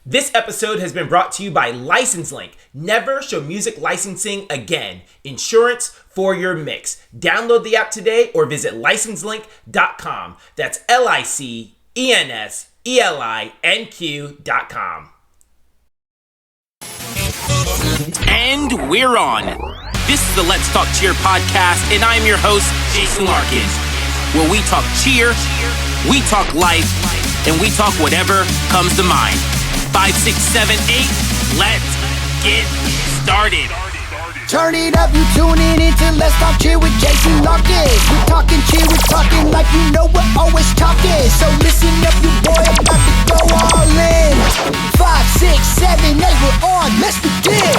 This episode has been brought to you by License Link. Never show music licensing again. Insurance for your mix. Download the app today or visit licenselink.com. That's licenselinq.com. And we're on. This is the Let's Talk Cheer podcast, and I'm your host, Jason Larkins, where we talk cheer, we talk life, and we talk whatever comes to mind. 5, 6, 7, 8, let's get started. Turn it up, you tuning into Let's Talk Cheer with Jason Larkins. We're talking cheer, we're talking like you know we're always talking. So listen up, you boy, about to go all in. 5, 6, 7, 8, we're on, let's begin.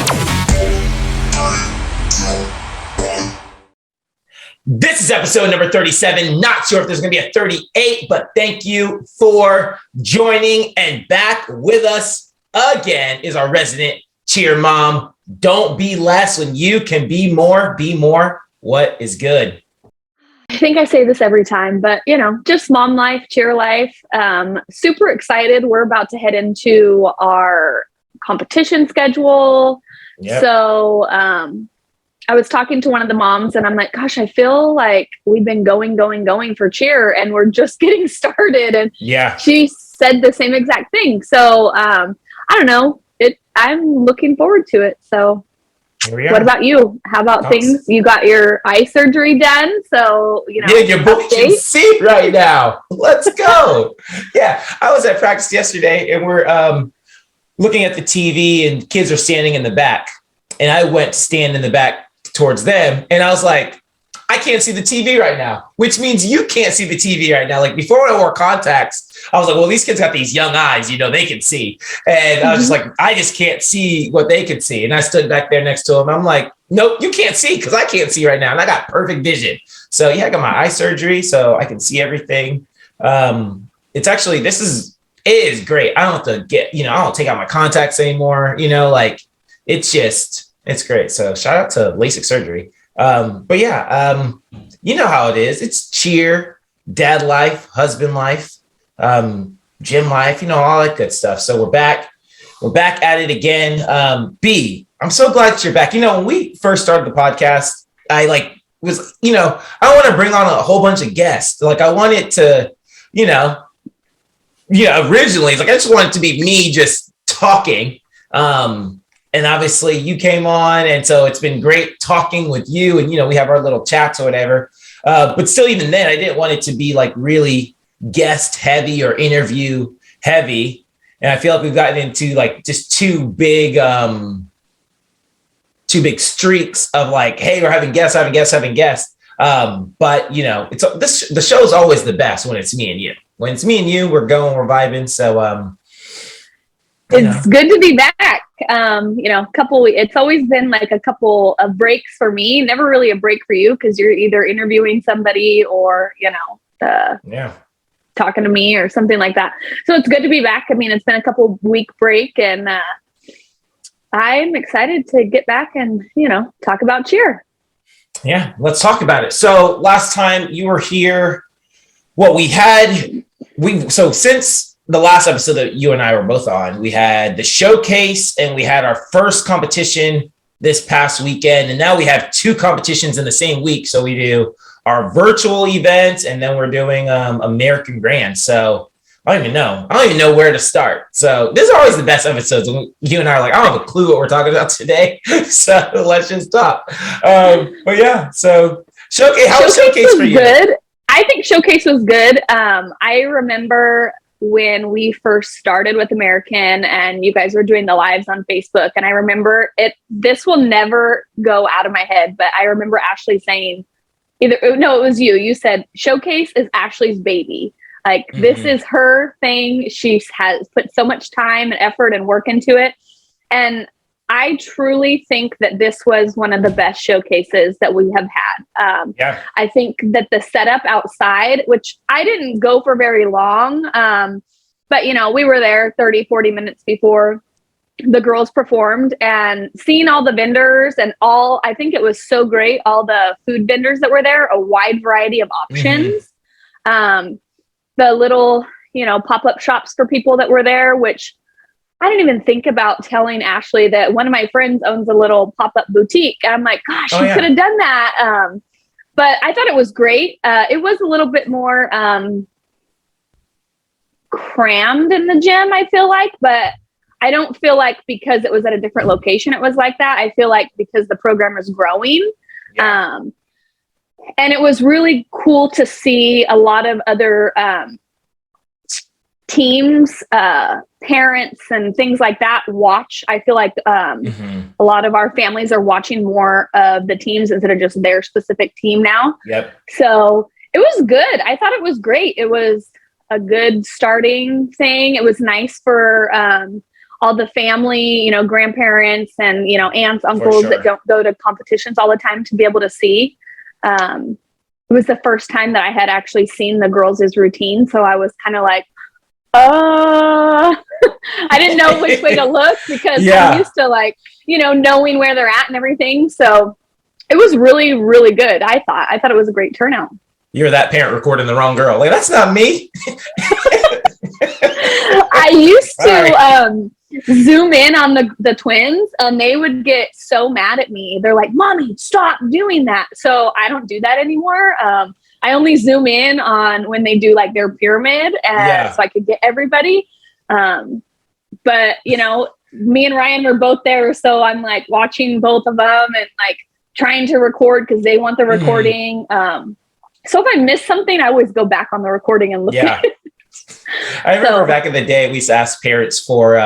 This is episode number 37. Not sure if there's going to be a 38, but thank you for joining. And back with us again is our resident cheer mom. Don't be less when you can be more. Be more. What is good? I think I say this every time, but just mom life, cheer life. Super excited. We're about to head into our competition schedule. Yep. So, I was talking to one of the moms and I'm like, gosh, I feel like we've been going for cheer and we're just getting started. And yeah, she said the same exact thing. So, I don't know. I'm looking forward to it. So what about you? How about things? You got your eye surgery done. So, yeah, your boy can see right now. Let's go. Yeah. I was at practice yesterday and we're, looking at the TV and kids are standing in the back and I went to stand in the back towards them. And I was like, I can't see the TV right now, which means you can't see the TV right now. Like before when I wore contacts, I was like, well, these kids got these young eyes, they can see. And I was just like, I just can't see what they could see. And I stood back there next to them. I'm like, nope, you can't see because I can't see right now. And I got perfect vision. So yeah, I got my eye surgery so I can see everything. It's actually, it is great. I don't have to I don't take out my contacts anymore. It's great. So shout out to LASIK surgery. But yeah, you know how it is. It's cheer, dad life, husband life, gym life, all that good stuff. So we're back at it again. B, I'm so glad that you're back. When we first started the podcast, I I want to bring on a whole bunch of guests. Like I wanted to, originally, I just wanted it to be me just talking. And obviously you came on. And so it's been great talking with you. And, we have our little chats or whatever. But still, even then, I didn't want it to be really guest heavy or interview heavy. And I feel like we've gotten into just two big streaks of hey, we're having guests. But the show is always the best when it's me and you. When it's me and you, we're vibing. So, it's good to be back. It's always been a couple of breaks for me, never really a break for you because you're either interviewing somebody or, talking to me or something like that. So it's good to be back. I mean, it's been a couple week break and I'm excited to get back and, talk about cheer. Yeah, let's talk about it. So last time you were here, since the last episode that you and I were both on, we had the showcase and we had our first competition this past weekend. And now we have 2 competitions in the same week. So we do our virtual events and then we're doing American Grand. So I don't even know where to start. So this is always the best episodes when you and I are I don't have a clue what we're talking about today. So let's just talk. But yeah, so showcase, how was showcase for you? Good. I think showcase was good. I remember when we first started with American and you guys were doing the lives on Facebook. And I remember this will never go out of my head, but I remember Ashley saying it was you. You said showcase is Ashley's baby. This is her thing. She has put so much time and effort and work into it. And I truly think that this was one of the best showcases that we have had. I think that the setup outside, which I didn't go for very long, but we were there 30, 40 minutes before the girls performed and seeing all the vendors and I think it was so great. All the food vendors that were there, a wide variety of options. The little, pop-up shops for people that were there, which I didn't even think about telling Ashley that one of my friends owns a little pop-up boutique. And I'm like, gosh, she could have done that. But I thought it was great. It was a little bit more crammed in the gym, I feel like, but I don't feel like because it was at a different location, it was like that. I feel like because the program is growing. Yeah. And it was really cool to see a lot of other teams, parents and things like that watch. I feel like a lot of our families are watching more of the teams instead of just their specific team now. Yep. So it was good. I thought it was great. It was a good starting thing. It was nice for all the family, grandparents and, aunts, uncles that don't go to competitions all the time to be able to see. It was the first time that I had actually seen the girls' routine. So I was kind of like, I didn't know which way to look because I'm used to knowing where they're at and everything. So it was really, really good. I thought it was a great turnout. You're that parent recording the wrong girl. Like, that's not me. I used to zoom in on the twins and they would get so mad at me. They're like, Mommy, stop doing that. So I don't do that anymore. I only zoom in on when they do like their pyramid so I could get everybody. But me and Ryan were both there. So I'm like watching both of them and like trying to record because they want the recording. So if I miss something, I always go back on the recording and look at it. I remember back in the day, we used to ask parents for,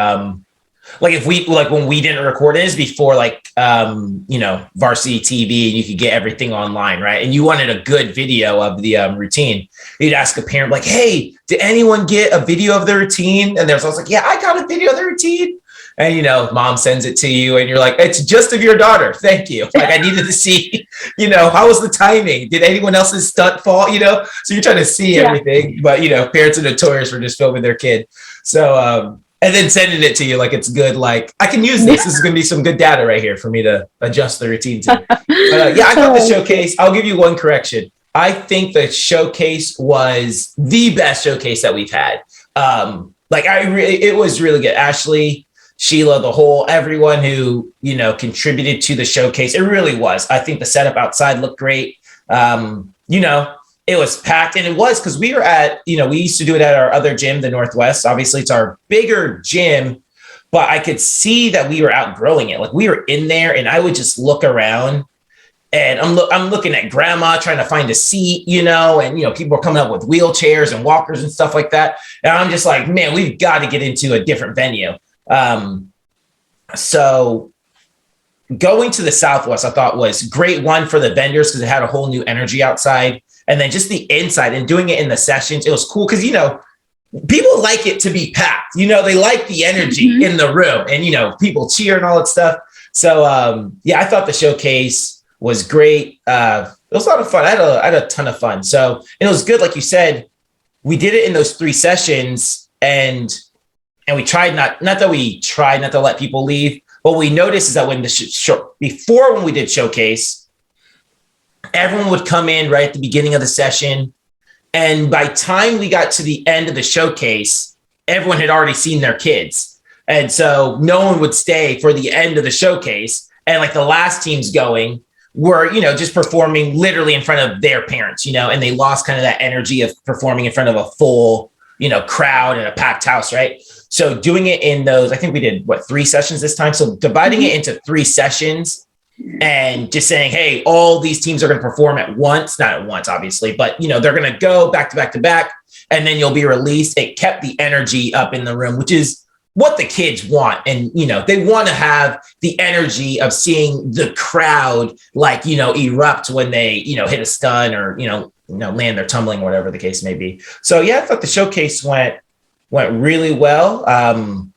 if we, when we didn't record it, is before varsity TV and you could get everything online, right? And you wanted a good video of the routine. You'd ask a parent like, hey, did anyone get a video of the routine? And there's always like, yeah, I got a video of the routine. And, mom sends it to you and you're like, it's just of your daughter. Thank you. Like I needed to see, how was the timing? Did anyone else's stunt fall? So you're trying to see everything, but, parents are notorious for just filming their kid. So, and then sending it to you like it's good. Like I can use this. This is going to be some good data right here for me to adjust the routine to. But I thought the showcase, I'll give you one correction. I think the showcase was the best showcase that we've had. It was really good. Ashley, Sheila, everyone who, contributed to the showcase. It really was. I think the setup outside looked great. It was packed and it was because we were at, we used to do it at our other gym, the Northwest. Obviously it's our bigger gym, but I could see that we were outgrowing it. Like we were in there and I would just look around and I'm looking at grandma trying to find a seat, and, people are coming up with wheelchairs and walkers and stuff like that. And I'm just like, man, we've got to get into a different venue. So going to the Southwest, I thought was great one for the vendors because it had a whole new energy outside. And then just the inside and doing it in the sessions, it was cool because, people like it to be packed. They like the energy in the room and, people cheer and all that stuff. So, I thought the showcase was great. It was a lot of fun. I had a ton of fun. So it was good. Like you said, we did it in those 3 sessions and we tried not to let people leave. What we noticed is that when when we did showcase, everyone would come in right at the beginning of the session. And by time we got to the end of the showcase, everyone had already seen their kids. And so no one would stay for the end of the showcase. And like the last teams going were, just performing literally in front of their parents, and they lost kind of that energy of performing in front of a full, crowd and a packed house. Right. So doing it in those, I think we did 3 sessions this time. So dividing it into 3 sessions and just saying, hey, all these teams are going to perform at once, not at once, obviously, but they're going to go back to back to back and then you'll be released. It kept the energy up in the room, which is what the kids want. And, they want to have the energy of seeing the crowd, erupt when they, hit a stun or, land their tumbling, whatever the case may be. So I thought the showcase went really well. And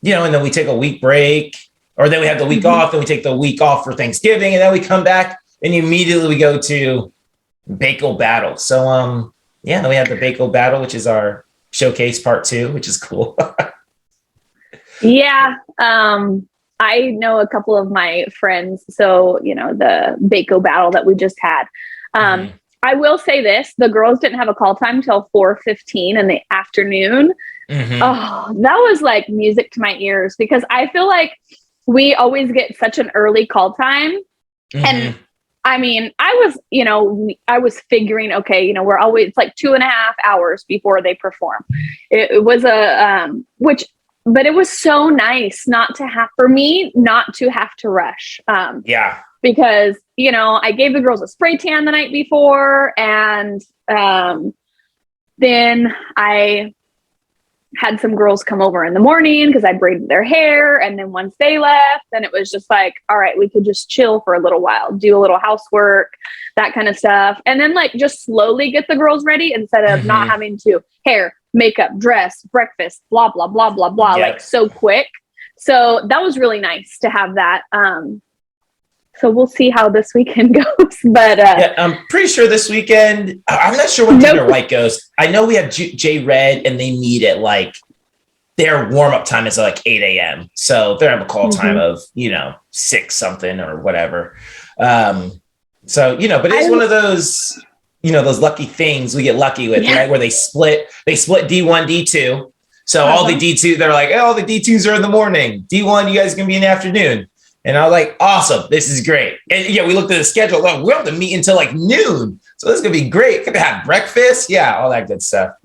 then we take a week break or then we have the week off, then we take the week off for Thanksgiving and then we come back and immediately we go to Bagel Battle. So, then we have the Bagel Battle, which is our showcase part 2, which is cool. Yeah. I know a couple of my friends. So, the Bagel Battle that we just had, I will say this, the girls didn't have a call time till 4:15 in the afternoon. Oh, that was like music to my ears because I feel like we always get such an early call time. And I mean, I was figuring, okay, we're always it's like 2.5 hours before they perform. It was but it was so nice not to have to rush. Because, I gave the girls a spray tan the night before, and then I had some girls come over in the morning because I braided their hair. And then once they left, then it was just like, all right, we could just chill for a little while, do a little housework, that kind of stuff. And then like just slowly get the girls ready instead of not having to hair, makeup, dress, breakfast, blah, blah, blah, blah, blah, like so quick. So that was really nice to have that. So we'll see how this weekend goes. But I'm pretty sure this weekend, I'm not sure when Junior White goes. I know we have J Red and they meet at like, their warm-up time is like 8 a.m. So they have a call time of, 6 something or whatever. But it's one of those, those lucky things we get lucky with, right? Where they split D1, D2. So all the D2, they're like, all the D2s are in the morning. D1, you guys can be in the afternoon. And I was like, awesome, this is great. And we looked at the schedule. Well, we don't have to meet until like noon. So this is going to be great. Going to have breakfast. Yeah, all that good stuff.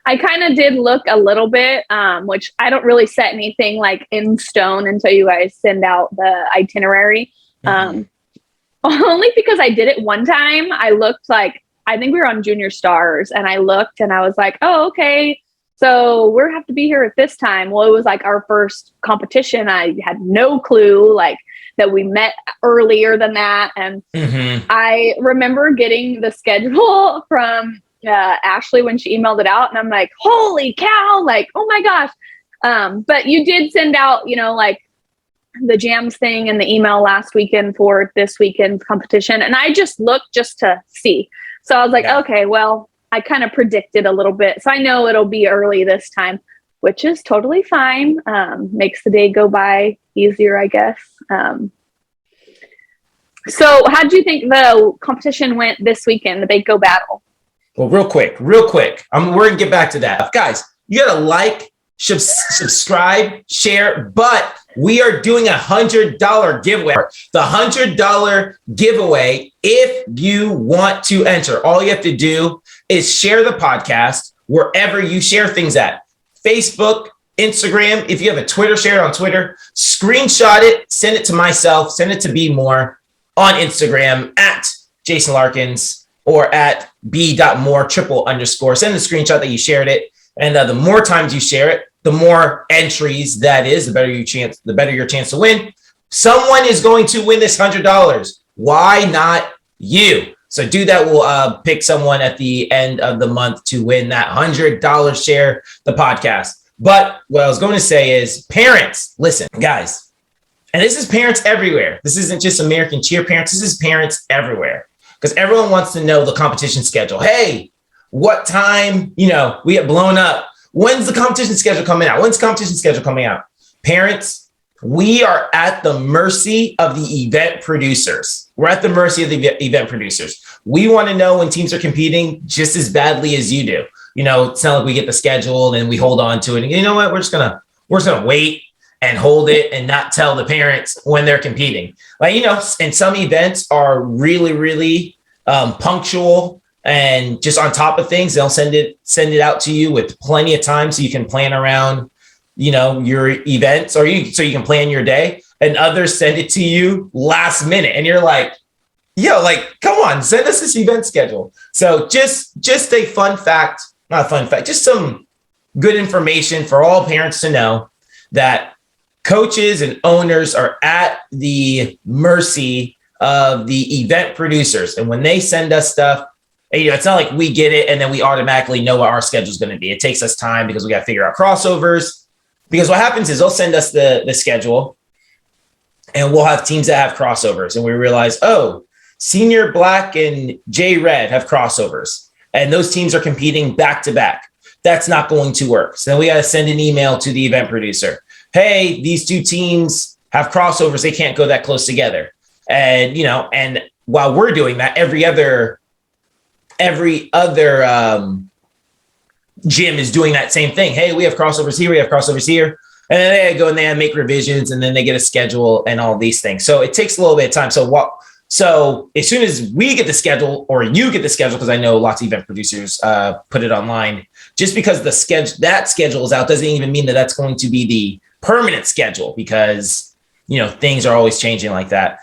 I kind of did look a little bit, which I don't really set anything like in stone until you guys send out the itinerary. Only because I did it one time. I looked like, I think we were on Junior Stars, and I looked and I was like, oh, okay. So we're have to be here at this time. Well, it was like our first competition. I had no clue like that we met earlier than that. And I remember getting the schedule from Ashley when she emailed it out. And I'm like, holy cow, like, oh my gosh. But you did send out, like the jams thing and the email last weekend for this weekend's competition. And I just looked just to see. So I was like, okay, well, I kind of predicted a little bit. So I know it'll be early this time, which is totally fine. Makes the day go by easier, I guess. So how do you think the competition went this weekend, the Bagel Battle? Well, real quick. We're going to get back to that. Guys, you got to like, subscribe, share, but we are doing $100 giveaway. The $100 giveaway, if you want to enter, all you have to do is share the podcast wherever you share things at. Facebook, Instagram. If you have a Twitter, share it on Twitter. Screenshot it, send it to myself, send it to Be More on Instagram at Jason Larkins or at b.more _. Send the screenshot that you shared it. And the more times you share it, the more entries that is, the better your chance to win. Someone is going to win this $100. Why not you? So do that. We'll pick someone at the end of the month to win that $100 share the podcast. But what I was going to say is, parents, listen, guys, and this is parents everywhere. This isn't just American Cheer parents. This is parents everywhere, because everyone wants to know the competition schedule. Hey, what time, we get blown up. When's the competition schedule coming out? Parents, we are at the mercy of the event producers. We want to know when teams are competing just as badly as you do. It's not like we get the schedule and we hold on to it. And you know what? We're just gonna wait and hold it and not tell the parents when they're competing. Like, and some events are really, really punctual and just on top of things. They'll send it out to you with plenty of time so you can plan around, your events, so you can plan your day. And others send it to you last minute, and you're like, come on, send us this event schedule. So just a just some good information for all parents to know, that coaches and owners are at the mercy of the event producers. And when they send us stuff, it's not like we get it and then we automatically know what our schedule is going to be. It takes us time because we got to figure out crossovers. Because what happens is they'll send us the schedule, and we'll have teams that have crossovers. And we realize, oh, Senior Black and J Red have crossovers, and those teams are competing back to back. That's not going to work. So then we got to send an email to the event producer. Hey, these two teams have crossovers. They can't go that close together. And, and while we're doing that, every other gym is doing that same thing. Hey, we have crossovers here. We have crossovers here. And then they go in there and make revisions, and then they get a schedule and all these things. So it takes a little bit of time. So as soon as we get the schedule, or you get the schedule, because I know lots of event producers put it online, just because that schedule is out doesn't even mean that that's going to be the permanent schedule, because, things are always changing like that.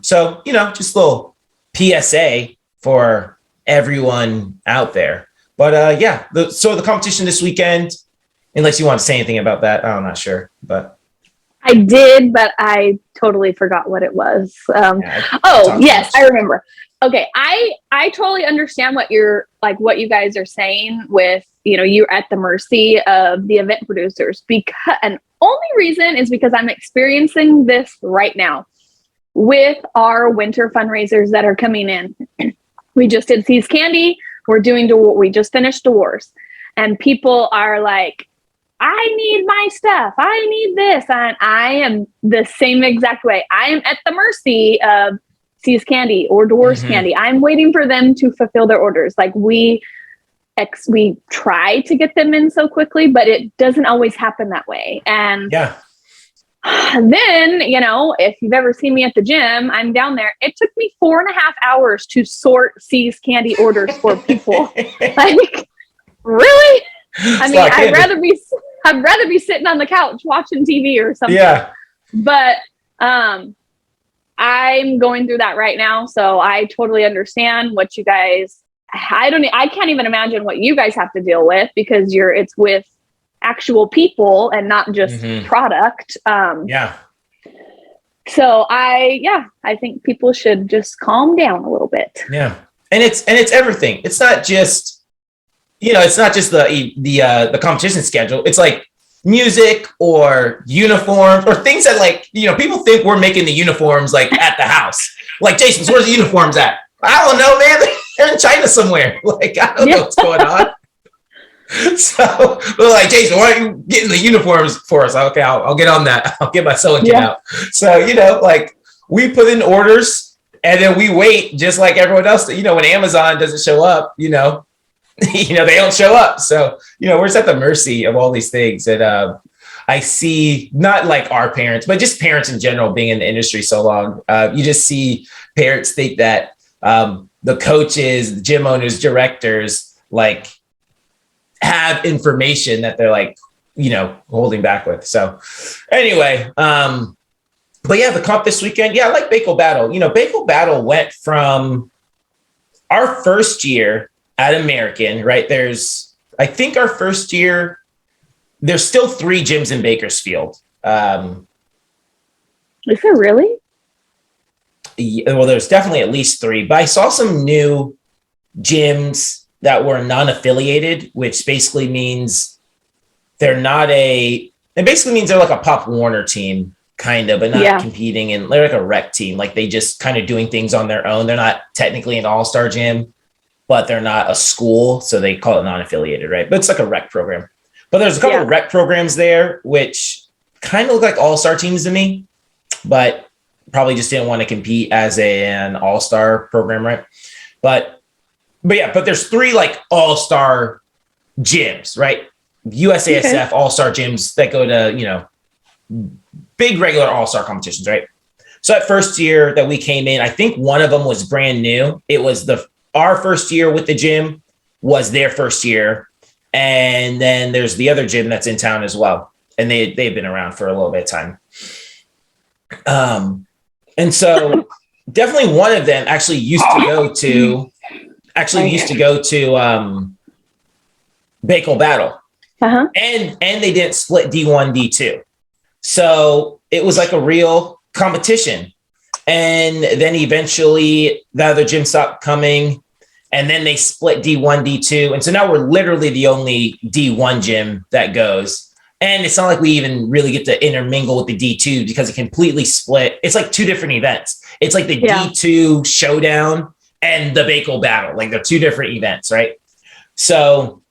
So, just a little PSA for everyone out there. But so the competition this weekend, unless you want to say anything about that, I'm not sure, but I did, but I totally forgot what it was. Yes, I remember. Okay, I totally understand what you guys are saying with, you're at the mercy of the event producers, and only reason is because I'm experiencing this right now with our winter fundraisers that are coming in. We just did Seas Candy. We just finished Doors, and people are like, I need my stuff. I need this. And I am the same exact way. I am at the mercy of Seas Candy or Doors Candy. I'm waiting for them to fulfill their orders. Like we try to get them in so quickly, but it doesn't always happen that way. And then, if you've ever seen me at the gym, I'm down there. It took me 4.5 hours to sort Seas Candy orders for people. Like, really? I mean, I'd rather be sitting on the couch watching TV or something. Yeah. But I'm going through that right now, so I totally understand what you guys. I can't even imagine what you guys have to deal with, because it's with actual people and not just product. So I think people should just calm down a little bit. Yeah, and it's everything. It's not just. It's not just the competition schedule. It's like music or uniforms or things that people think we're making the uniforms like at the house. Like, Jason, where's the uniforms at? I don't know, man. They're in China somewhere. Like, I don't know what's going on. So we're like, Jason, why are you getting the uniforms for us? Okay, I'll get on that. I'll get my sewing kit out. So, we put in orders and then we wait just like everyone else. When Amazon doesn't show up, they don't show up. So, we're just at the mercy of all these things. And I see, not like our parents, but just parents in general being in the industry so long. You just see parents think that the coaches, the gym owners, directors, have information that they're holding back with. So anyway, but yeah, the comp this weekend. Yeah, I like Bagel Battle. Bagel Battle went from our first year at American, right? I think our first year, there's still 3 gyms in Bakersfield. Is there really? Yeah, well, there's definitely at least 3, but I saw some new gyms that were non-affiliated, which basically means they're like a Pop Warner team, kind of, but not competing, and they're like a rec team. Like, they just kind of doing things on their own. They're not technically an all-star gym, but they're not a school, so they call it non-affiliated, right? But it's like a rec program. But there's a couple of rec programs there, which kind of look like all-star teams to me, but probably just didn't want to compete as an all-star program, right? But there's 3 all-star gyms, right? USASF all-star gyms that go to, big regular all-star competitions, right? So that first year that we came in, I think one of them was brand new. It was our first year with the gym was their first year. And then there's the other gym that's in town as well. And they've been around for a little bit of time. And so definitely one of them actually used to go to Bagel Battle. And they didn't split D1, D2. So it was like a real competition. And then eventually the other gym stopped coming, and then they split D1, D2. And so now we're literally the only D1 gym that goes. And it's not like we even really get to intermingle with the D2 because it completely split. It's like 2 different events. It's like the D2 showdown and the Bagel Battle. Like, they're 2 different events, right? So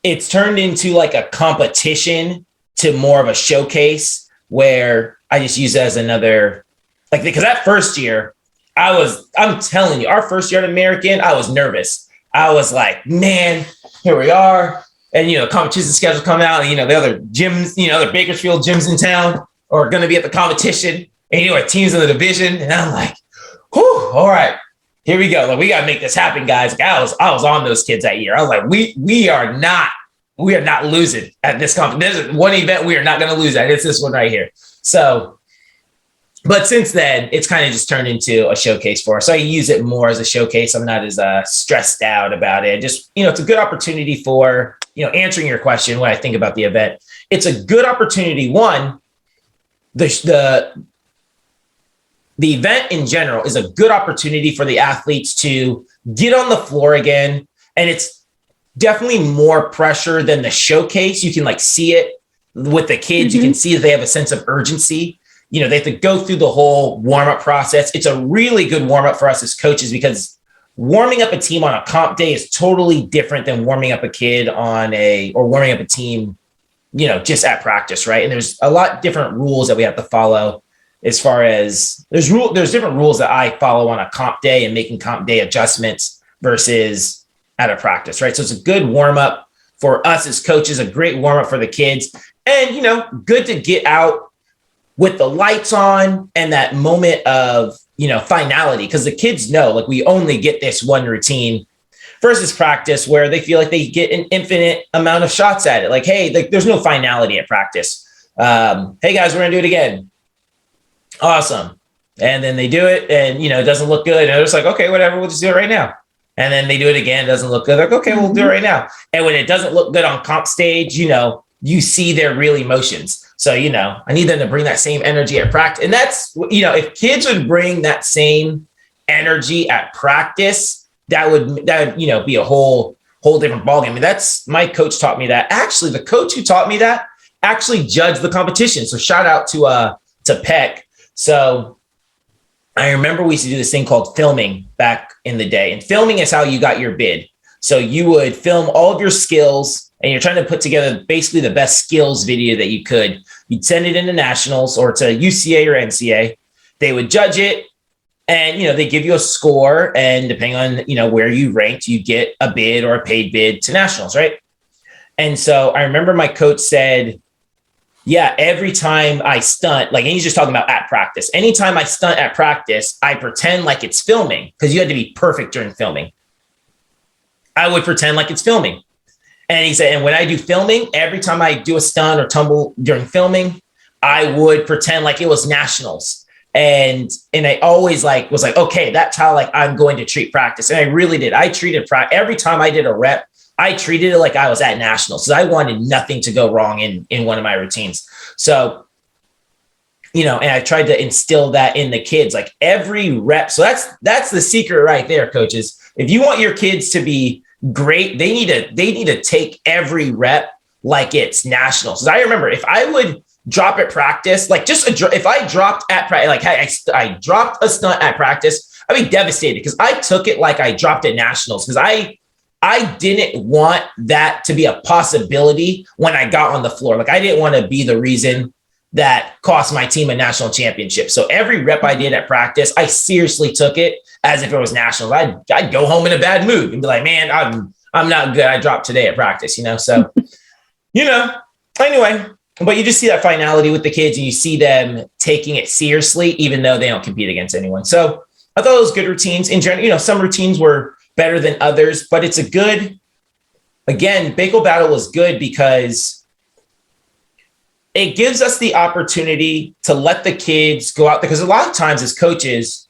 it's turned into like a competition to more of a showcase, where I just use it as another, because that first year, I'm telling you, our first year at American, I was nervous. I was like, man, here we are. and, competition schedule come out, and, the other gyms, other Bakersfield gyms in town are going to be at the competition, and, our teams in the division. And I'm like, whew, all right, here we go. Like, we got to make this happen, guys. Like, I was on those kids that year. I was like, we are not losing at this competition. There's one event we are not going to lose at. It's this one right here. So, but since then, it's kind of just turned into a showcase for us. So I use it more as a showcase. I'm not as stressed out about it. Just, it's a good opportunity for, answering your question when I think about the event. It's a good opportunity. One, the event in general is a good opportunity for the athletes to get on the floor again. And it's definitely more pressure than the showcase. You can see it with the kids. You can see that they have a sense of urgency. They have to go through the whole warm-up process. It's a really good warm-up for us as coaches, because warming up a team on a comp day is totally different than warming up a kid or warming up a team, just at practice, right? And there's a lot different rules that we have to follow, as far as there's different rules that I follow on a comp day and making comp day adjustments versus at a practice, right? So it's a good warm-up for us as coaches, a great warm-up for the kids, and, good to get out with the lights on and that moment of, finality, because the kids know, we only get this one routine versus practice where they feel like they get an infinite amount of shots at it. Hey, there's no finality at practice. Hey guys, we're going to do it again. Awesome. And then they do it and, it doesn't look good. And they're just like, okay, whatever, we'll just do it right now. And then they do it again. It doesn't look good. Like, okay, we'll do it right now. And when it doesn't look good on comp stage, you see their real emotions. So, I need them to bring that same energy at practice. And that's, if kids would bring that same energy at practice, that would be a whole different ballgame. I mean, that's, my coach taught me that. Actually, the coach who taught me that actually judged the competition. So shout out to Peck. So I remember we used to do this thing called filming back in the day. And filming is how you got your bid. So you would film all of your skills, and you're trying to put together basically the best skills video that you could. You'd send it into nationals or to UCA or NCA. They would judge it, and, they give you a score. And depending on, where you ranked, you get a bid or a paid bid to nationals, right? And so I remember my coach said, yeah, every time I stunt, and he's just talking about at practice. Anytime I stunt at practice, I pretend like it's filming, because you had to be perfect during filming. I would pretend like it's filming. And he said, and when I do filming, every time I do a stunt or tumble during filming, I would pretend like it was nationals. And I always was like, okay, that's how I'm going to treat practice. And I really did. I treated every time I did a rep, I treated it like I was at nationals. So I wanted nothing to go wrong in one of my routines. So, and I tried to instill that in the kids, every rep. So that's the secret right there, coaches. If you want your kids to be great, they need to take every rep like it's nationals. So I remember if I would drop at practice, if I dropped at practice, I dropped a stunt at practice, I'd be devastated, because I took it like I dropped at nationals, because I didn't want that to be a possibility when I got on the floor. I didn't want to be the reason that cost my team a national championship. So every rep I did at practice, I seriously took it as if it was nationals. I'd go home in a bad mood and be like, man, I'm not good. I dropped today at practice, So, anyway, but you just see that finality with the kids, and you see them taking it seriously, even though they don't compete against anyone. So I thought it was good routines in general. Some routines were better than others, but it's Bagel Battle was good because it gives us the opportunity to let the kids go out there. Because a lot of times as coaches,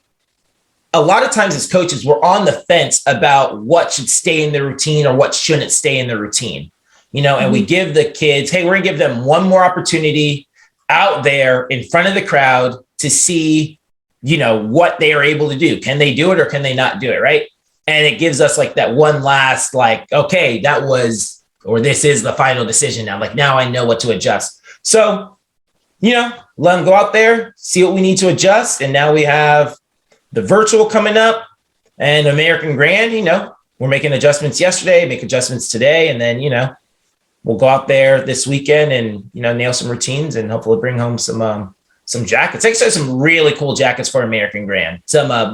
we're on the fence about what should stay in the routine or what shouldn't stay in the routine, and we give the kids, hey, we're gonna give them one more opportunity out there in front of the crowd to see, what they are able to do. Can they do it or can they not do it? Right. And it gives us that one last, okay, that was, or this is the final decision now. Now I know what to adjust. So, let them go out there, see what we need to adjust. And now we have the virtual coming up and American Grand. We're making adjustments yesterday, make adjustments today. And then, we'll go out there this weekend and, nail some routines and hopefully bring home some jackets. Actually, some really cool jackets for American Grand. They have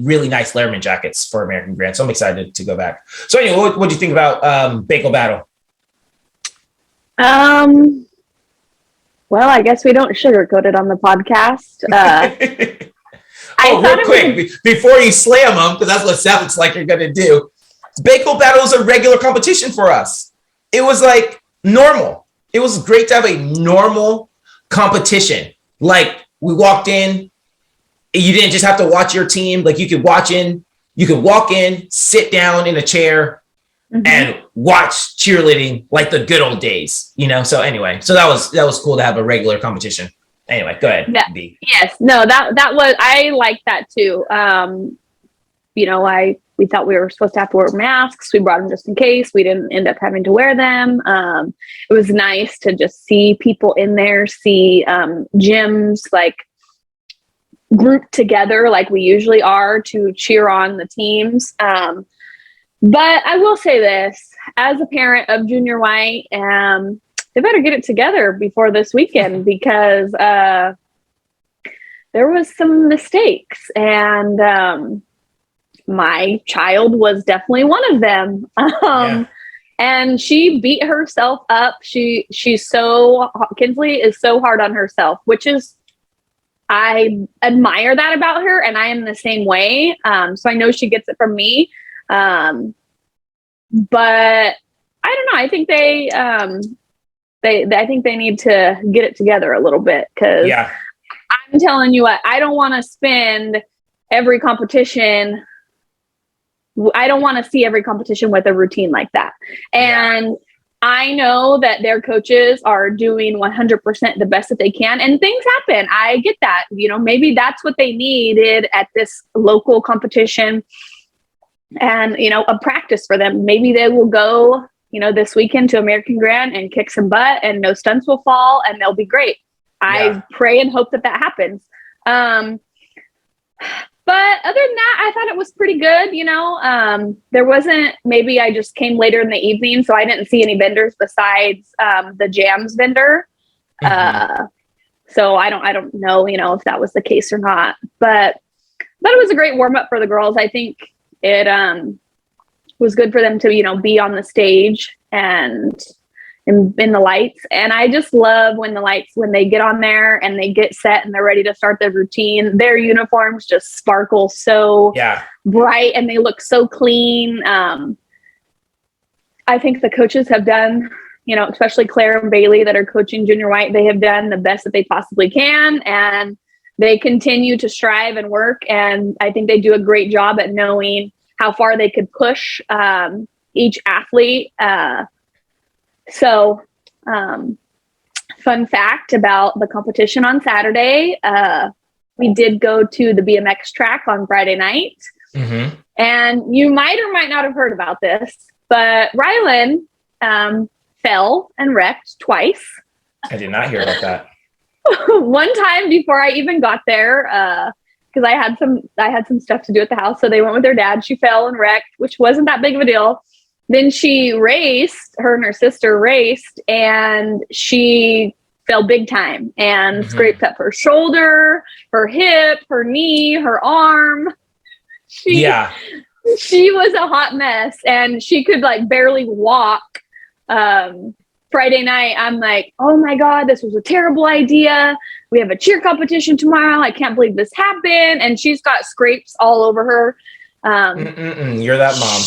really nice Lehrman jackets for American Grand. So I'm excited to go back. So anyway, what do you think about Bagel Battle? Well, I guess we don't sugarcoat it on the podcast. Real quick, before you slam them, because that's what it sounds like you're going to do. Bagel Battle was a regular competition for us. It was like normal. It was great to have a normal competition. Like we walked in, you didn't just have to watch your team. Like you could walk in, sit down in a chair, and watch cheerleading like the good old days, So anyway, that was cool to have a regular competition. Anyway, go ahead. B. Yes, no, that was, I like that too. We thought we were supposed to have to wear masks. We brought them just in case. We didn't end up having to wear them. It was nice to just see people in there, see gyms like grouped together like we usually are to cheer on the teams. But I will say this, as a parent of Junior White, they better get it together before this weekend because there was some mistakes, and my child was definitely one of them. And she beat herself up. Kinsley is so hard on herself, which is, I admire that about her, and I am the same way. So I know she gets it from me. But I don't know. I think I think they need to get it together a little bit, because I'm telling you what, I don't want to spend every competition. I don't want to see every competition with a routine like that. And I know that their coaches are doing 100% the best that they can, and things happen. I get that. Maybe that's what they needed at this local competition, and a practice for them. Maybe they will go this weekend to American Grand and kick some butt, and no stunts will fall, and they'll be great. I pray and hope that happens. But other than that, I thought it was pretty good. There wasn't, maybe I just came later in the evening, so I didn't see any vendors besides the jams vendor. So I don't know, if that was the case or not, but it was a great warm up for the girls. I think it was good for them to, be on the stage and in the lights. And I just love when they get on there and they get set and they're ready to start their routine, their uniforms just sparkle so bright and they look so clean. I think the coaches have done, especially Claire and Bailey that are coaching Junior White, they have done the best that they possibly can. And they continue to strive and work. And I think they do a great job at knowing how far they could push each athlete. So, fun fact about the competition on Saturday, we did go to the BMX track on Friday night. And you might or might not have heard about this, but Rylan fell and wrecked twice. I did not hear about that. One time before I even got there, because I had some stuff to do at the house. So they went with their dad. She fell and wrecked, which wasn't that big of a deal. Then she raced, her and her sister raced, and she fell big time and scraped up her shoulder, her hip, her knee, her arm. She was a hot mess, and she could barely walk. Friday night, I'm like, oh my God, this was a terrible idea. We have a cheer competition tomorrow. I can't believe this happened. And she's got scrapes all over her. You're that mom.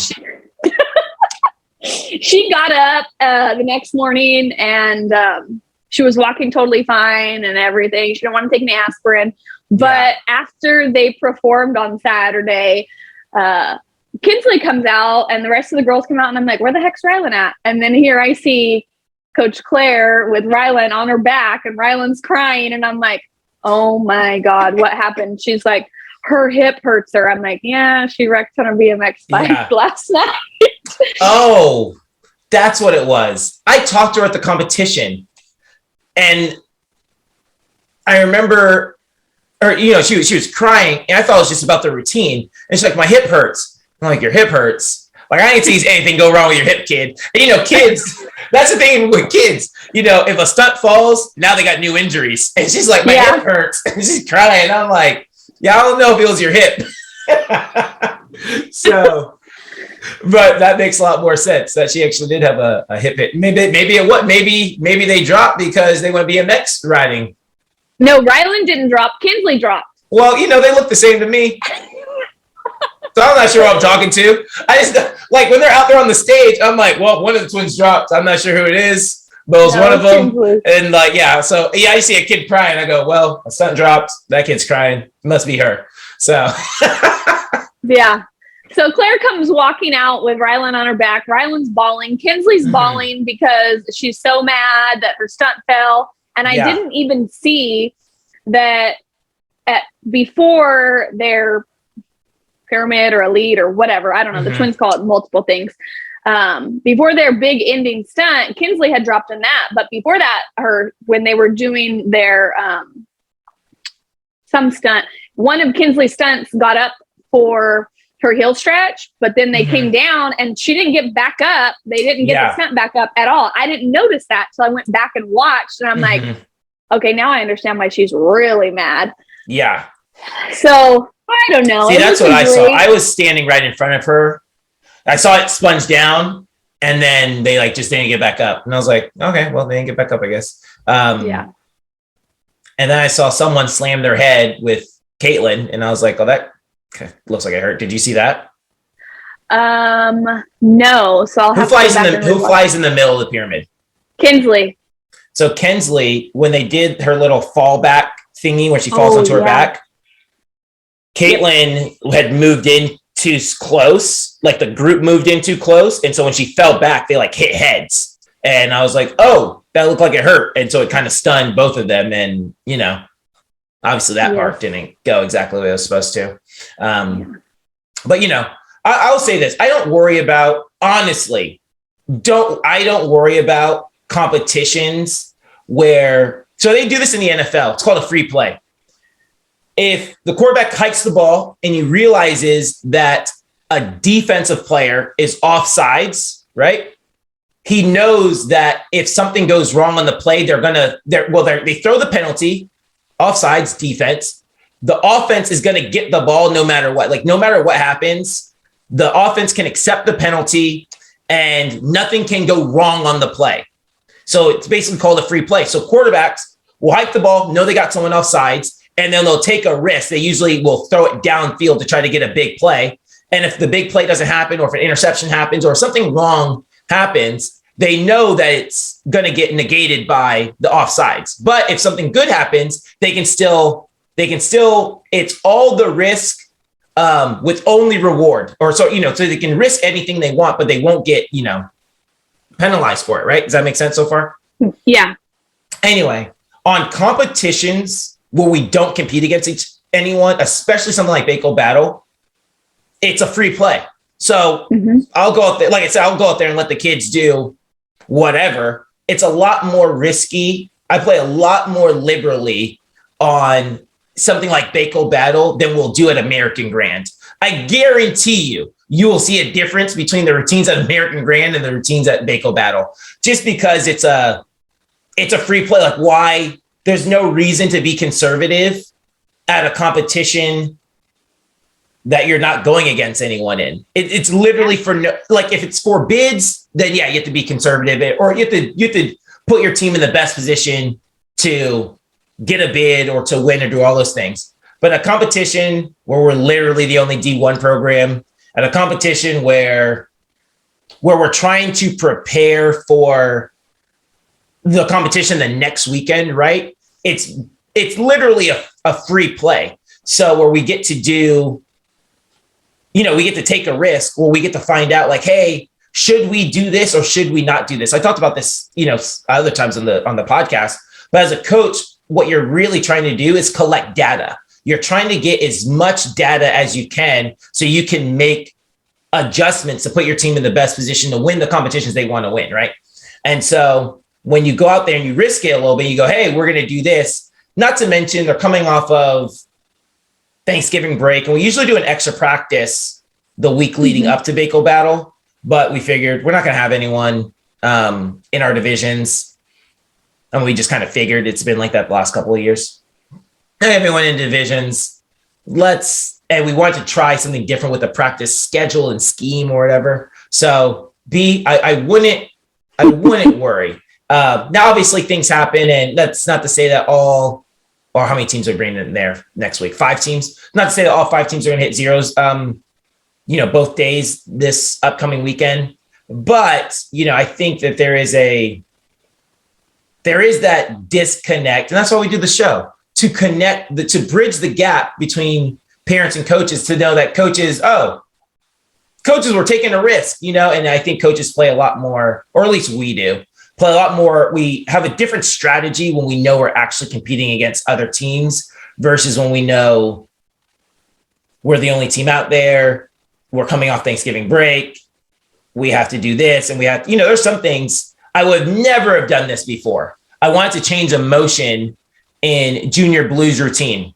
She got up the next morning and she was walking totally fine and everything. She didn't want to take any aspirin. But after they performed on Saturday, Kinsley comes out and the rest of the girls come out, and I'm like, where the heck's Rylan at? And then here I see Coach Claire with Rylan on her back, and Rylan's crying, and I'm like, oh my God, what happened? She's like, her hip hurts her. I'm like, yeah, she wrecked on her BMX bike last night. Oh, that's what it was. I talked to her at the competition, and I remember, she was crying, and I thought it was just about the routine. And she's like, my hip hurts. I'm like, your hip hurts? Like, I didn't see anything go wrong with your hip, kid. And, kids, that's the thing with kids. If a stunt falls, now they got new injuries. And she's like, my hip hurts. And she's crying. I'm like, I don't know if it was your hip. So, But that makes a lot more sense that she actually did have a hip hit. Maybe they dropped because they went BMX riding. No, Rylan didn't drop. Kinsley dropped. Well, they look the same to me. So I'm not sure who I'm talking to. I just like when they're out there on the stage, I'm like, well, one of the twins dropped. I'm not sure who it is, but it was one of them. Kinsley. And like, yeah, so yeah, I see a kid crying. I go, well, a stunt dropped. That kid's crying. It must be her. So yeah. So Claire comes walking out with Rylan on her back. Rylan's bawling. Kinsley's bawling because she's so mad that her stunt fell. And I didn't even see that before their pyramid or elite or whatever, I don't know, the twins call it multiple things. Before their big ending stunt, Kinsley had dropped in that. But before that, when they were doing their some stunt, one of Kinsley's stunts got up for her heel stretch, but then they came down and she didn't get back up. They didn't get the stunt back up at all. I didn't notice that, so I went back and watched, and I'm like, okay, now I understand why she's really mad. Yeah. So I don't know. See, that's what I saw. I was standing right in front of her. I saw it sponge down, and then they just didn't get back up, and I was like, okay, well, they didn't get back up, I guess. Yeah. And then I saw someone slam their head with Caitlin, and I was like, oh, that looks like it hurt. Did you see that? No. So I'll have who flies in the middle of the pyramid? Kinsley. So Kinsley, when they did her little fallback thingy where she falls onto her back, Caitlin had moved in too close, like the group moved in too close, and so when she fell back, they hit heads, and I was like, oh, that looked like it hurt, and so it kind of stunned both of them, and obviously that part didn't go exactly the way it was supposed to. But I'll say this. I don't worry about, honestly, I don't worry about competitions so they do this in the NFL. It's called a free play. If the quarterback hikes the ball and he realizes that a defensive player is offsides, right? He knows that if something goes wrong on the play, they throw the penalty, offsides, defense. The offense is going to get the ball no matter what. No matter what happens, the offense can accept the penalty and nothing can go wrong on the play. So it's basically called a free play. So quarterbacks will hike the ball, know they got someone offsides, and then they'll take a risk. They usually will throw it downfield to try to get a big play. And if the big play doesn't happen, or if an interception happens, or something wrong happens, they know that it's going to get negated by the offsides. But if something good happens, they can still, it's all the risk with only reward. Or so they can risk anything they want, but they won't get, penalized for it, right? Does that make sense so far? Yeah. Anyway, on competitions where we don't compete against anyone, especially something like Bagel Battle, it's a free play. So I'll go out there, like I said, I'll go out there and let the kids do whatever. It's a lot more risky. I play a lot more liberally on something like Bagel Battle than we'll do at American Grand. I guarantee you will see a difference between the routines at American Grand and the routines at Bagel Battle, just because it's a free play. Why? There's no reason to be conservative at a competition that you're not going against anyone in. It's literally for if it's for bids, then you have to be conservative, or you have to put your team in the best position to get a bid or to win or do all those things. But a competition where we're literally the only D1 program, at a competition where we're trying to prepare for the competition the next weekend, right? It's literally a free play. So where we get to do, we get to take a risk, where we get to find out hey, should we do this or should we not do this? I talked about this, other times on the podcast, but as a coach, what you're really trying to do is collect data. You're trying to get as much data as you can so you can make adjustments to put your team in the best position to win the competitions they want to win, right? And so when you go out there and you risk it a little bit, you go, hey, we're going to do this. Not to mention they're coming off of Thanksgiving break, and we usually do an extra practice the week leading up to Bagel Battle, but we figured we're not going to have anyone in our divisions. And we just kind of figured it's been like that the last couple of years. Everyone in divisions, and and we wanted to try something different with the practice schedule and scheme or whatever. So I wouldn't worry. Now, obviously things happen, and that's not to say that all, or how many teams are bringing in there next week? 5 teams. Not to say that all 5 teams are going to hit zeros, both days this upcoming weekend. But, I think that there is that disconnect. And that's why we do the show, to connect, to bridge the gap between parents and coaches, to know that coaches were taking a risk, and I think coaches play a lot more, or at least we do, play a lot more. We have a different strategy when we know we're actually competing against other teams versus when we know we're the only team out there. We're coming off Thanksgiving break. We have to do this. And we have, there's some things I would never have done this before. I wanted to change a motion in Junior Blues routine.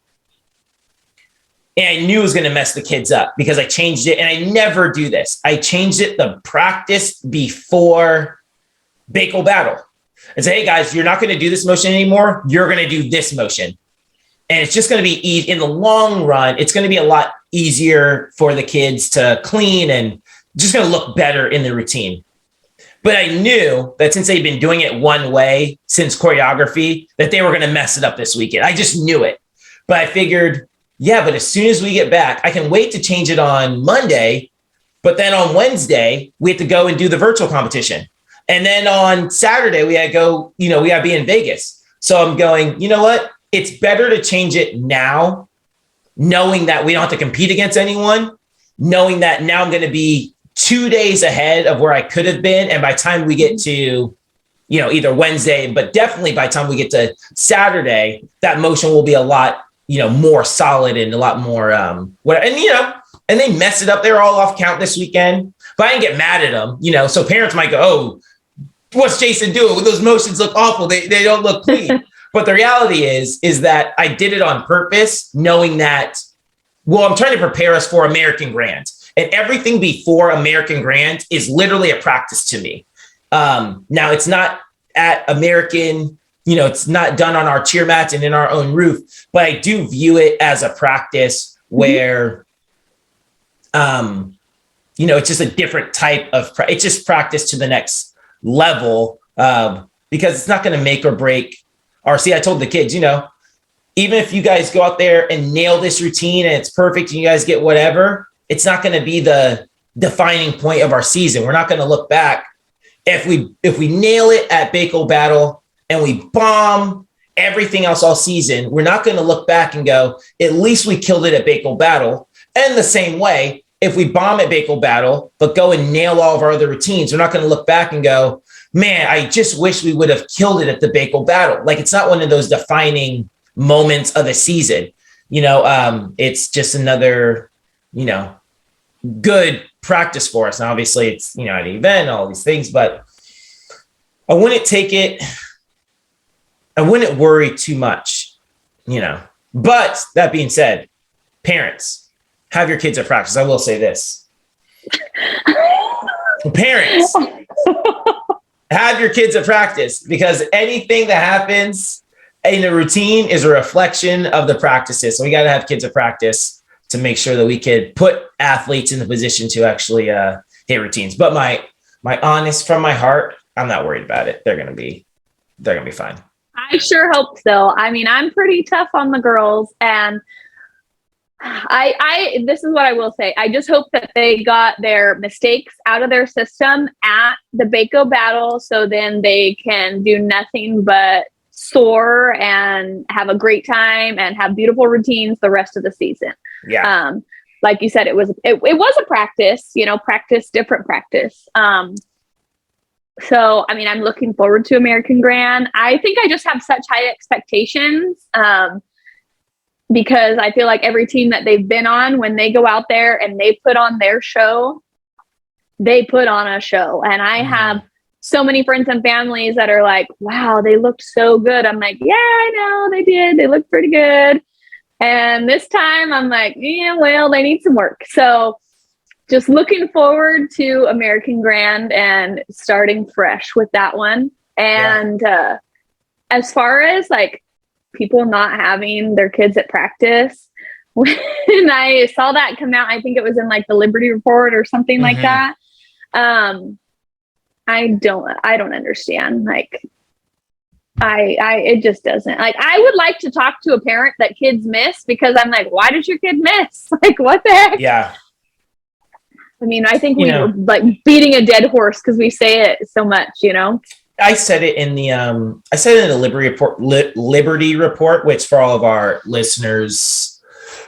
And I knew it was going to mess the kids up because I changed it. And I never do this. I changed it the practice before Bagel Battle and say, hey guys, you're not going to do this motion anymore. You're going to do this motion. And it's just going to be easy in the long run. It's going to be a lot easier for the kids to clean and just going to look better in the routine. But I knew that since they'd been doing it one way since choreography, that they were going to mess it up this weekend. I just knew it. But I figured, but as soon as we get back, I can wait to change it on Monday. But then on Wednesday, we have to go and do the virtual competition. And then on Saturday, we had to go, we got to be in Vegas. So I'm going, you know what? It's better to change it now, knowing that we don't have to compete against anyone, knowing that now I'm going to be 2 days ahead of where I could have been. And by the time we get to, either Wednesday, but definitely by the time we get to Saturday, that motion will be a lot, more solid and a lot more, and they mess it up. They're all off count this weekend, but I didn't get mad at them, so parents might go, oh, what's Jason doing? Those motions look awful. They don't look clean. But the reality is that I did it on purpose, knowing that, I'm trying to prepare us for American Grand. And everything before American Grand is literally a practice to me. Now, it's not at American, it's not done on our cheer mats and in our own roof, but I do view it as a practice where, it's just a different type of, it's just practice to the next level because it's not going to make or break RC. I told the kids, even if you guys go out there and nail this routine and it's perfect and you guys get whatever, it's not going to be the defining point of our season. We're not going to look back. If we nail it at Bagel Battle and we bomb everything else all season, we're not going to look back and go, at least we killed it at Bagel Battle. And the same way, if we bomb at Bagel Battle, but go and nail all of our other routines, we're not going to look back and go, man, I just wish we would have killed it at the Bagel Battle. Like, it's not one of those defining moments of the season. It's just another, good practice for us. And obviously it's, an event, all these things, but I wouldn't worry too much, but that being said, parents, have your kids at practice. I will say this. Parents, have your kids at practice, because anything that happens in a routine is a reflection of the practices. So we got to have kids at practice to make sure that we could put athletes in the position to actually hit routines. But my honest, from my heart, I'm not worried about it. They're gonna be fine. I sure hope so. I mean, I'm pretty tough on the girls, and I this is what I will say. I just hope that they got their mistakes out of their system at the Bagel Battle, so then they can do nothing but soar and have a great time and have beautiful routines the rest of the season. Yeah. Like you said, it was a practice, different practice. So, I mean, I'm looking forward to American Grand. I think I just have such high expectations, because I feel like every team that they've been on, when they go out there and they put on their show, they put on a show. And I have so many friends and families that are like, wow, they looked so good. I'm like, yeah, I know they did. They looked pretty good. And this time I'm like, yeah, well, they need some work. So just looking forward to American Grand and starting fresh with that one. And as far as like people not having their kids at practice, when I saw that come out, I think it was in like the Liberty Report or something like that. I don't understand. Like, it just doesn't, like, I would like to talk to a parent that kids miss, because I'm like, why did your kid miss? Like, what the heck? Yeah. I mean, I think we were like beating a dead horse because we say it so much, you know? I said it in the Liberty Report, which for all of our listeners,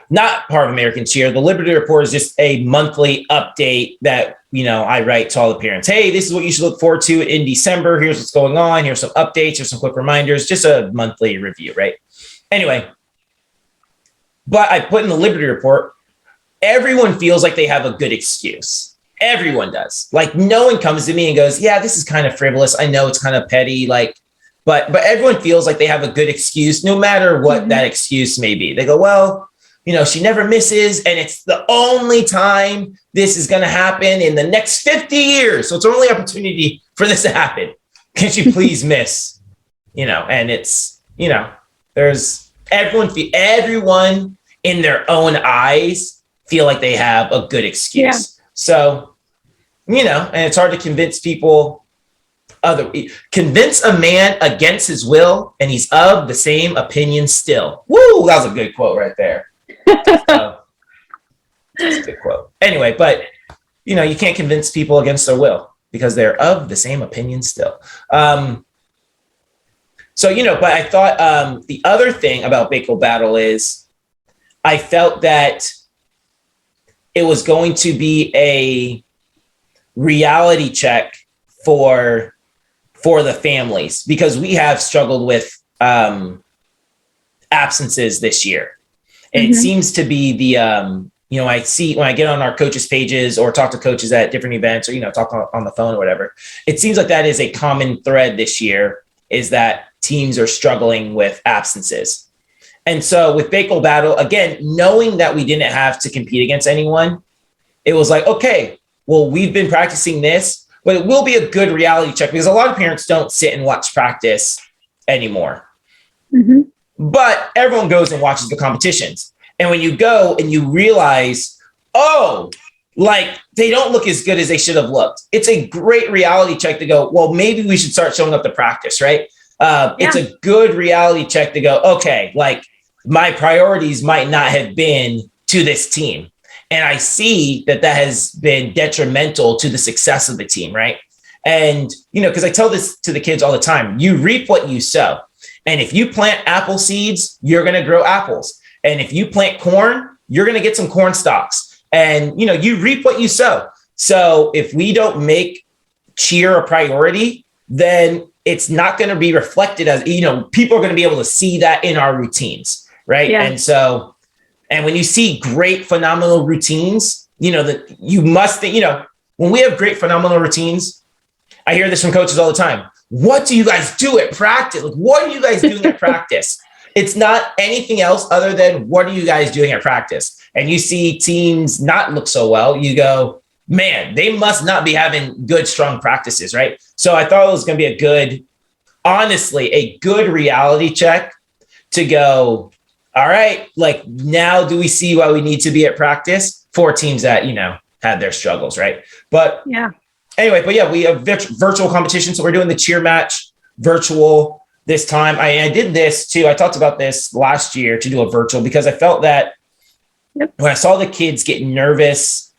not part of American Cheer, the Liberty Report is just a monthly update that, I write to all the parents. Hey, this is what you should look forward to in December. Here's what's going on. Here's some updates. Here's some quick reminders, just a monthly review, right? Anyway, but I put in the Liberty Report, everyone feels like they have a good excuse. Everyone does. Like, no one comes to me and goes, yeah, this is kind of frivolous. I know it's kind of petty. Like, but everyone feels like they have a good excuse, no matter what that excuse may be. They go, well, she never misses, and it's the only time this is going to happen in the next 50 years. So it's our only opportunity for this to happen. Can she please miss? And it's, there's everyone in their own eyes feel like they have a good excuse. Yeah. So, and it's hard to convince people convince a man against his will, and he's of the same opinion still. Woo! That was a good quote right there. That's a good quote. Anyway, but you can't convince people against their will because they're of the same opinion still. So, but I thought the other thing about Bagel Battle is I felt that it was going to be a reality check for the families, because we have struggled with absences this year. And it seems to be the, I see when I get on our coaches pages or talk to coaches at different events or, talk on the phone or whatever, it seems like that is a common thread this year, is that teams are struggling with absences. And so with Bagel Battle, again, knowing that we didn't have to compete against anyone, it was like, okay, well, we've been practicing this, but it will be a good reality check, because a lot of parents don't sit and watch practice anymore. But everyone goes and watches the competitions. And when you go and you realize, oh, like they don't look as good as they should have looked, it's a great reality check to go, well, maybe we should start showing up to practice, right? It's a good reality check to go, okay, like my priorities might not have been to this team. And I see that has been detrimental to the success of the team, right? And, because I tell this to the kids all the time, you reap what you sow. And if you plant apple seeds, you're going to grow apples. And if you plant corn, you're going to get some corn stalks. And, you reap what you sow. So if we don't make cheer a priority, then it's not going to be reflected as, people are going to be able to see that in our routines. Right. Yeah. And so, and when you see great, phenomenal routines, that you must think, when we have great, phenomenal routines, I hear this from coaches all the time. What do you guys do at practice? Like, what are you guys doing at practice? It's not anything else other than what are you guys doing at practice? And you see teams not look so well. You go, man, they must not be having good, strong practices, right? So I thought it was going to be honestly, a good reality check to go, all right, like now do we see why we need to be at practice for teams that, had their struggles, right? But yeah. Anyway, but yeah, we have virtual competition. So we're doing the cheer match virtual this time. I did this too. I talked about this last year to do a virtual, because I felt that when I saw the kids get nervous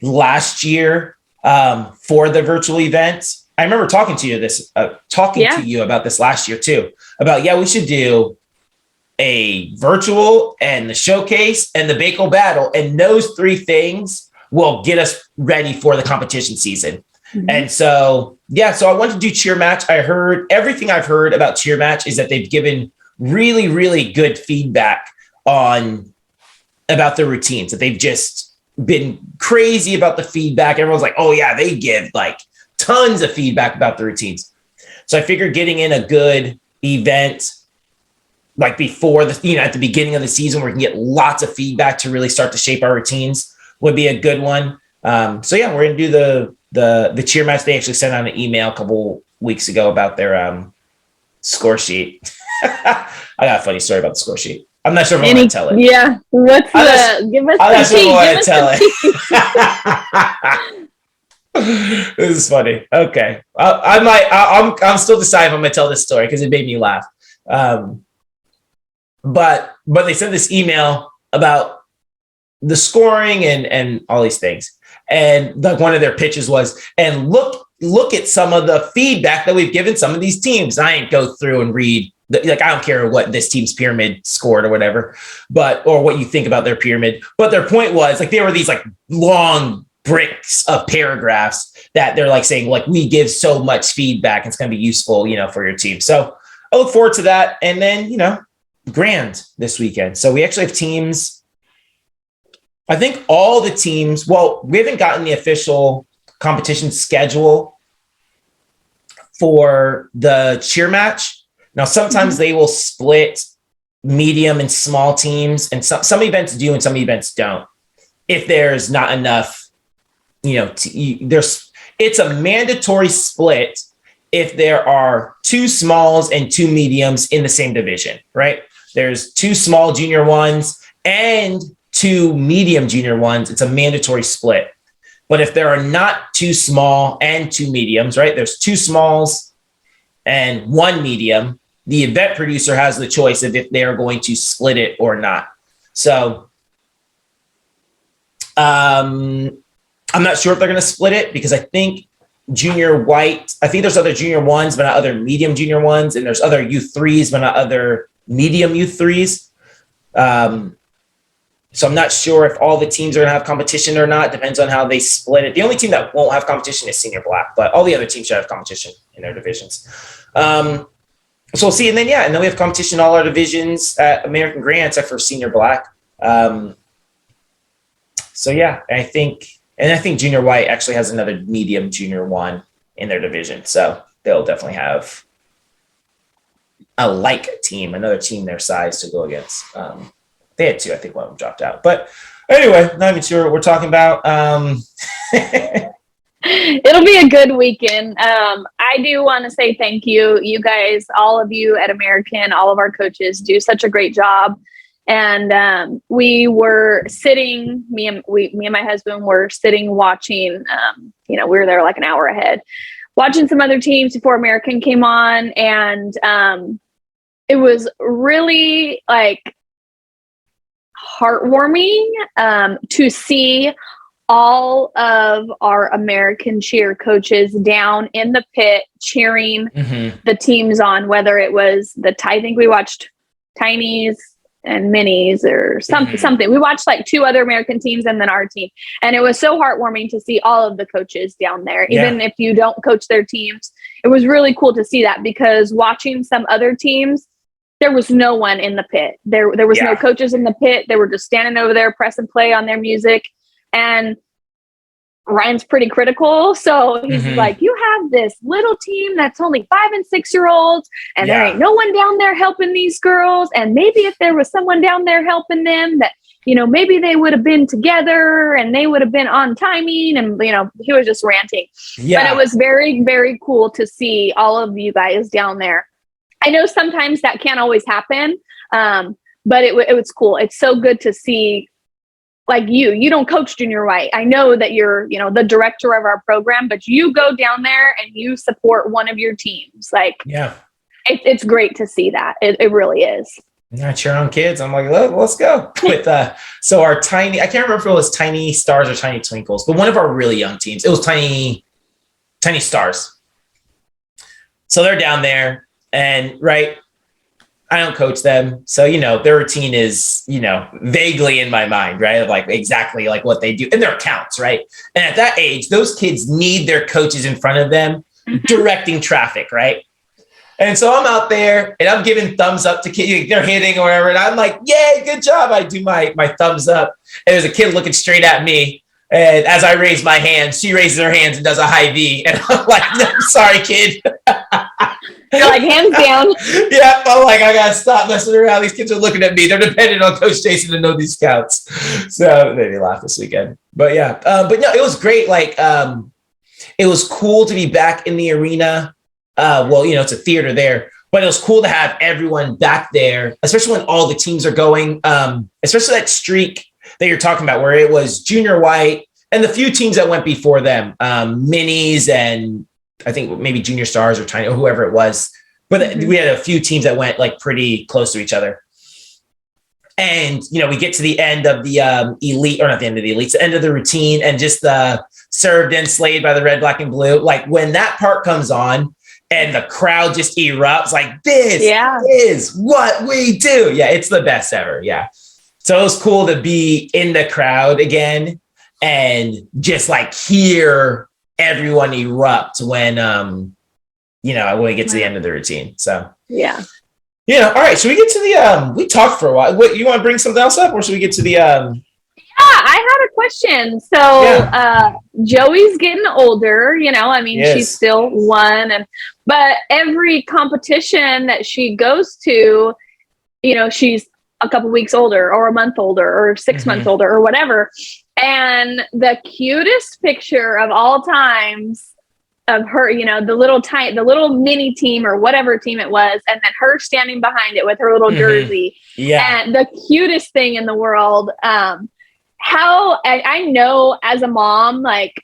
last year for the virtual event, I remember talking to you to you about this last year too, about, we should do a virtual and the showcase and the Bagel Battle. And those three things will get us ready for the competition season. And so, so I wanted to do cheer match. Everything I've heard about cheer match is that they've given really, really good feedback about the routines, that they've just been crazy about the feedback. Everyone's like, oh yeah, they give like tons of feedback about the routines. So I figured getting in a good event, like before at the beginning of the season, where we can get lots of feedback to really start to shape our routines, would be a good one. We're going to do the cheer match. They actually sent out an email a couple weeks ago about their score sheet. I got a funny story about the score sheet. I'm not sure if I want to tell it. Yeah. What's give us I'm not the sure tea. if I want to tell it. This is funny. Okay. I'm still deciding if I'm going to tell this story because it made me laugh. But they sent this email about the scoring and all these things. And like one of their pitches was, and look at some of the feedback that we've given some of these teams. I ain't go through and read I don't care what this team's pyramid scored or whatever, or what you think about their pyramid. But their point was like, there were these like long bricks of paragraphs that they're like saying, like, we give so much feedback. It's going to be useful, for your team. So I look forward to that. And then, Grand this weekend. So we actually have teams. I think all the teams, we haven't gotten the official competition schedule for the cheer match. Now, sometimes they will split medium and small teams, and some events do and some events don't. If there's not enough, it's a mandatory split if there are 2 smalls and 2 mediums in the same division, right? There's 2 small junior ones and 2 medium junior ones. It's a mandatory split. But if there are not 2 small and 2 mediums, right? There's 2 smalls and 1 medium. The event producer has the choice of if they are going to split it or not. So I'm not sure if they're going to split it because I think there's other junior ones, but not other medium junior ones. And there's other U3s, but not other medium U3s. So I'm not sure if all the teams are going to have competition or not. Depends on how they split it. The only team that won't have competition is Senior Black, but all the other teams should have competition in their divisions. So we'll see. And then we have competition in all our divisions at American Grand except for Senior Black. So yeah, I think Junior White actually has another medium junior one in their division. So they'll definitely have another team their size to go against. They had 2, I think one of them dropped out. But anyway, not even sure what we're talking about. It'll be a good weekend. I do want to say thank you. You guys, all of you at American, all of our coaches do such a great job. And we were sitting, me and my husband were sitting watching, we were there like an hour ahead, watching some other teams before American came on. And it was really like heartwarming to see all of our American cheer coaches down in the pit cheering the teams on, whether it was I think we watched Tinies and Minis or something. We watched like 2 other American teams and then our team. And it was so heartwarming to see all of the coaches down there. Even if you don't coach their teams, it was really cool to see that because watching some other teams, there was no one in the pit. There was no coaches in the pit. They were just standing over there, press and play on their music. And Ryan's pretty critical. So he's like, you have this little team that's only 5 and 6-year-olds and there ain't no one down there helping these girls. And maybe if there was someone down there helping them that, maybe they would have been together and they would have been on timing. And, he was just ranting. Yeah. But it was very, very cool to see all of you guys down there. I know sometimes that can't always happen, but it was cool. It's so good to see, like you don't coach Junior White. I know that you're, the director of our program, but you go down there and you support one of your teams. Like, it's great to see that. It really is. I cheer on kids. I'm like, let's go with so our tiny. I can't remember if it was Tiny Stars or Tiny Twinkles, but one of our really young teams. It was Tiny Stars. So they're down there. And I don't coach them. So, their routine is, vaguely in my mind, right? Of like exactly like what they do and their accounts, right? And at that age, those kids need their coaches in front of them directing traffic, right? And so I'm out there and I'm giving thumbs up to kids. They're hitting or whatever. And I'm like, yay, good job. I do my thumbs up. And there's a kid looking straight at me. And as I raise my hand, she raises her hands and does a high V. And I'm like, no, sorry, kid. You're like, hands down. Yeah, I'm like, I got to stop messing around. These kids are looking at me. They're dependent on Coach Jason to know these counts. So it made me laugh this weekend. But yeah, but no, it was great. Like, it was cool to be back in the arena. It's a theater there. but it was cool to have everyone back there, especially when all the teams are going, especially that streak that you're talking about where it was junior white and the few teams that went before them, minis and I think maybe junior stars or tiny or whoever it was. But we had a few teams that went like pretty close to each other. And, we get to the end of the elite, or not the end of the elite, it's the end of the routine and just served and slayed by the red, black, and blue. Like when that part comes on and the crowd just erupts, like this is what we do. Yeah, it's the best ever. Yeah. So it was cool to be in the crowd again and just like hear everyone erupt when, when we get to the end of the routine. So, yeah. All right. Should we get to the, we talked for a while. What, you want to bring something else up or should we get to the, Yeah, I had a question. So, Joey's getting older, she's still one but every competition that she goes to, she's a couple weeks older or a month older or 6 months older or whatever. And the cutest picture of all times of her, the little mini team or whatever team it was, and then her standing behind it with her little jersey. Yeah. And the cutest thing in the world. How I know as a mom, like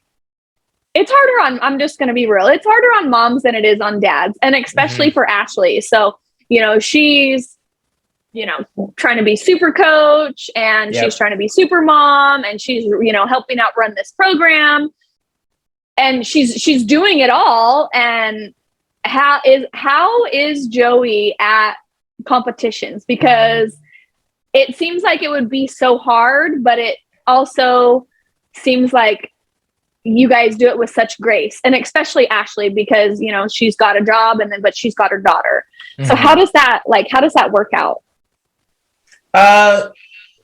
it's harder on, I'm just going to be real. It's harder on moms than it is on dads. And especially for Ashley. So, she's, trying to be super coach and she's trying to be super mom and she's, helping out run this program and she's doing it all. And how is Joey at competitions? Because it seems like it would be so hard, but it also seems like you guys do it with such grace, and especially Ashley, because, she's got a job but she's got her daughter. So how does that work out? It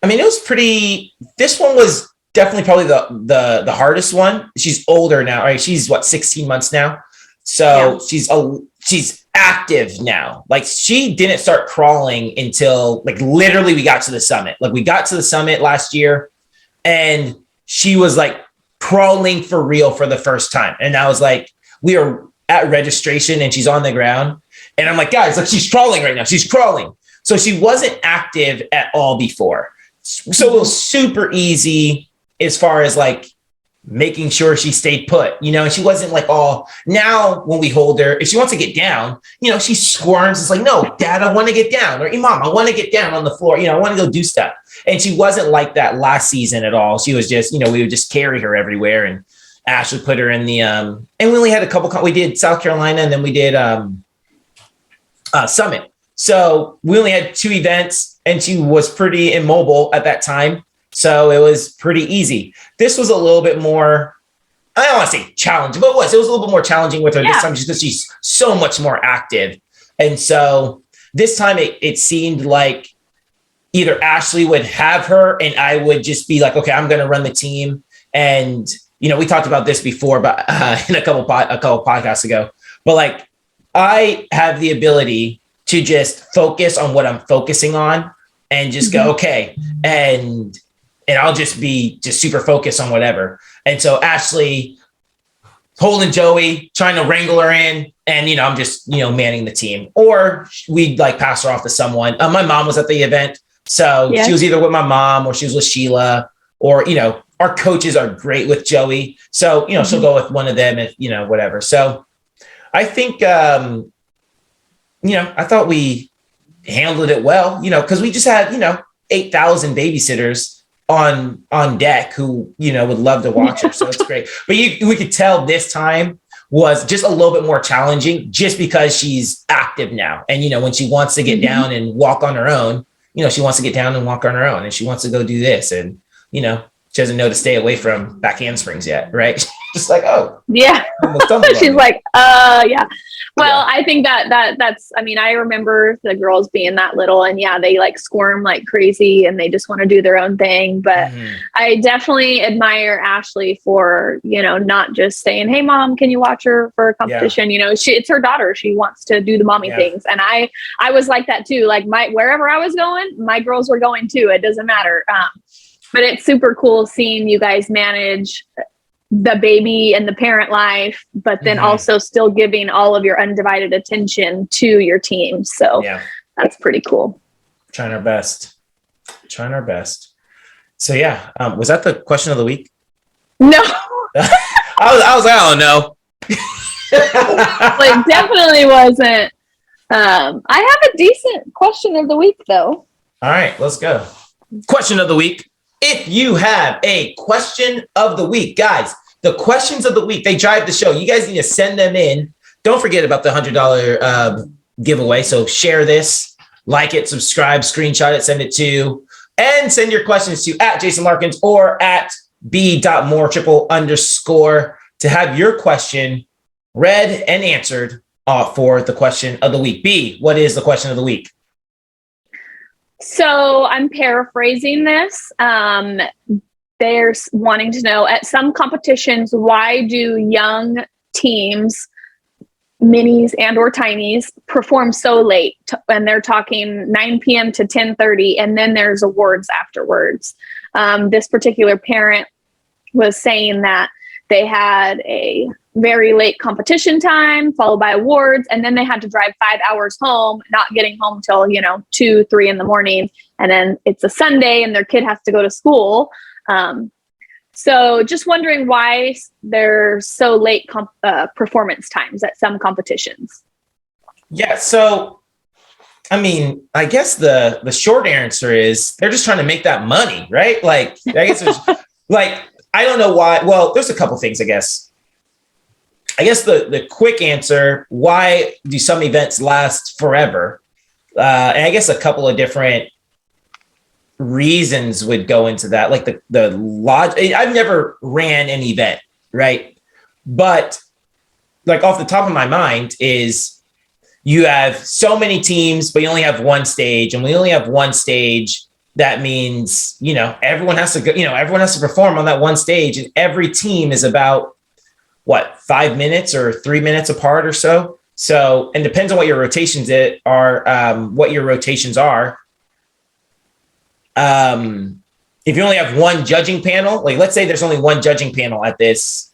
was this one was definitely probably the hardest one. She's older now, right? She's 16 months now. So she's active now. Like she didn't start crawling until like literally we got to the summit. Like we got to the summit last year and she was like crawling for real for the first time. And I was like, we are at registration and she's on the ground. And I'm like, guys, like she's crawling right now. She's crawling. So she wasn't active at all before. So it was super easy as far as like making sure she stayed put, and she wasn't like all now when we hold her, if she wants to get down, she squirms. It's like, no, dad, I want to get down, or mom, I want to get down on the floor. I want to go do stuff. And she wasn't like that last season at all. She was just, we would just carry her everywhere. And Ash would put her in the, and we only had a couple, we did South Carolina and then we did Summit. So we only had 2 events and she was pretty immobile at that time. So it was pretty easy. This was a little bit more, I don't want to say challenging, but it was a little bit more challenging with her this time just because she's so much more active. And so this time it seemed like either Ashley would have her and I would just be like, okay, I'm going to run the team. And, we talked about this before, but in a couple podcasts ago, but like I have the ability to just focus on what I'm focusing on and just go, okay. And I'll just be super focused on whatever. And so Ashley holding Joey, trying to wrangle her in. And, I'm just, manning the team, or we'd like pass her off to someone. My mom was at the event. So she was either with my mom or she was with Sheila, or, our coaches are great with Joey. So, she'll go with one of them if, whatever. So I think, I thought we handled it well, cause we just had, 8,000 babysitters on deck who, would love to watch her. So it's great. But we could tell this time was just a little bit more challenging just because she's active now. And, when she wants to get down and walk on her own, she wants to get down and walk on her own and she wants to go do this. And, she doesn't know to stay away from back handsprings yet. Right. Just like, oh yeah. She's like, yeah. Well, I think that's, I remember the girls being that little and they like squirm like crazy and they just want to do their own thing. But I definitely admire Ashley for, not just saying, hey mom, can you watch her for a competition? It's her daughter. She wants to do the mommy things. And I was like that too. Like wherever I was going, my girls were going too. It doesn't matter. But it's super cool seeing you guys manage the baby and the parent life, but then also still giving all of your undivided attention to your team. So that's pretty cool. Trying our best. So yeah, was that the question of the week? No. I was like, I don't know. Like, definitely wasn't. I have a decent question of the week, though. All right, let's go. Question of the week. If you have a question of the week, guys, the questions of the week, they drive the show. You guys need to send them in. Don't forget about the $100 giveaway. So share this, like it, subscribe, screenshot it, send it to, and send your questions to @JasonLarkins or @b.more__ to have your question read and answered for the question of the week. B, what is the question of the week? So I'm paraphrasing this. They're wanting to know, at some competitions, why do young teams, minis and or tinies, perform so late? And they're talking 9 p.m. to 10:30, and then there's awards afterwards. This particular parent was saying that they had a very late competition time followed by awards, and then they had to drive 5 hours home, not getting home till 2, 3 in the morning, and then it's a Sunday and their kid has to go to school. So just wondering why there's so late performance times at some competitions. Yeah, so I mean, I guess the short answer is they're just trying to make that money, right? Like, I guess there's like, I don't know why. Well, there's a couple things, I guess. I guess the quick answer, why do some events last forever? And I guess a couple of different reasons would go into that. Like the logic, I've never ran an event, right? But like off the top of my mind is you have so many teams, but you only have one stage, and we only have one stage. That means, everyone has to go, everyone has to perform on that one stage, and every team is about 5 minutes or 3 minutes apart or so. So, and depends on what your rotations are. If you only have one judging panel, like let's say there's only one judging panel at this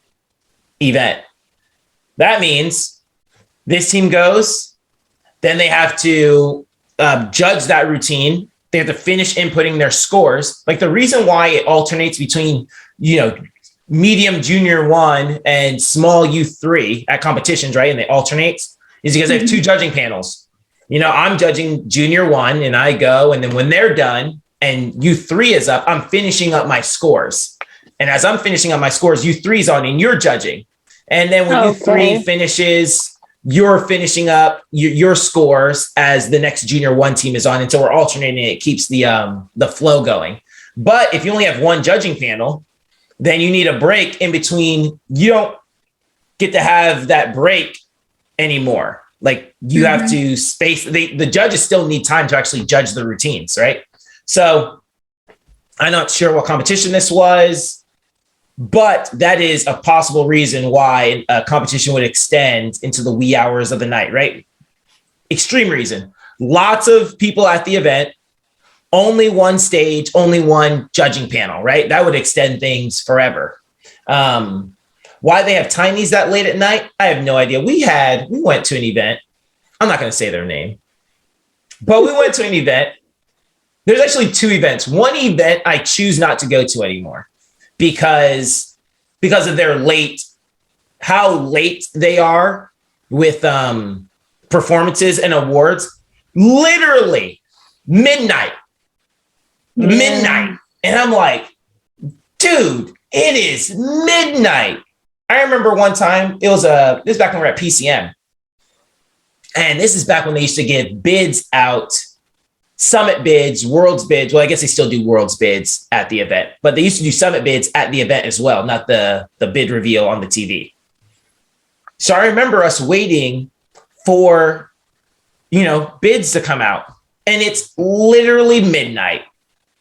event, that means this team goes, then they have to judge that routine. They have to finish inputting their scores. Like the reason why it alternates between, medium junior 1 and small youth 3 at competitions, right? And they alternates is because I have two judging panels. I'm judging junior 1 and I go, and then when they're done and youth 3 is up, I'm finishing up my scores. And as I'm finishing up my scores, youth 3 is on and you're judging. And then when youth 3 finishes, you're finishing up your scores as the next junior 1 team is on. And so we're alternating. It keeps the flow going. But if you only have one judging panel, then you need a break in between. You don't get to have that break anymore. Like you have to space. The judges still need time to actually judge the routines, right? So I'm not sure what competition this was, but that is a possible reason why a competition would extend into the wee hours of the night, right? Extreme reason. Lots of people at the event. Only one stage, only one judging panel, right? That would extend things forever. Why they have tinies that late at night, I have no idea. We went to an event. I'm not going to say their name, but we went to an event. There's actually 2 events. One event I choose not to go to anymore because of their how late they are with performances and awards. Literally midnight. And I'm like, dude, it is midnight. I remember one time this is back when we were at PCM. And this is back when they used to give bids out, summit bids, world's bids. Well, I guess they still do world's bids at the event, but they used to do summit bids at the event as well, not the bid reveal on the TV. So I remember us waiting for, bids to come out, and it's literally midnight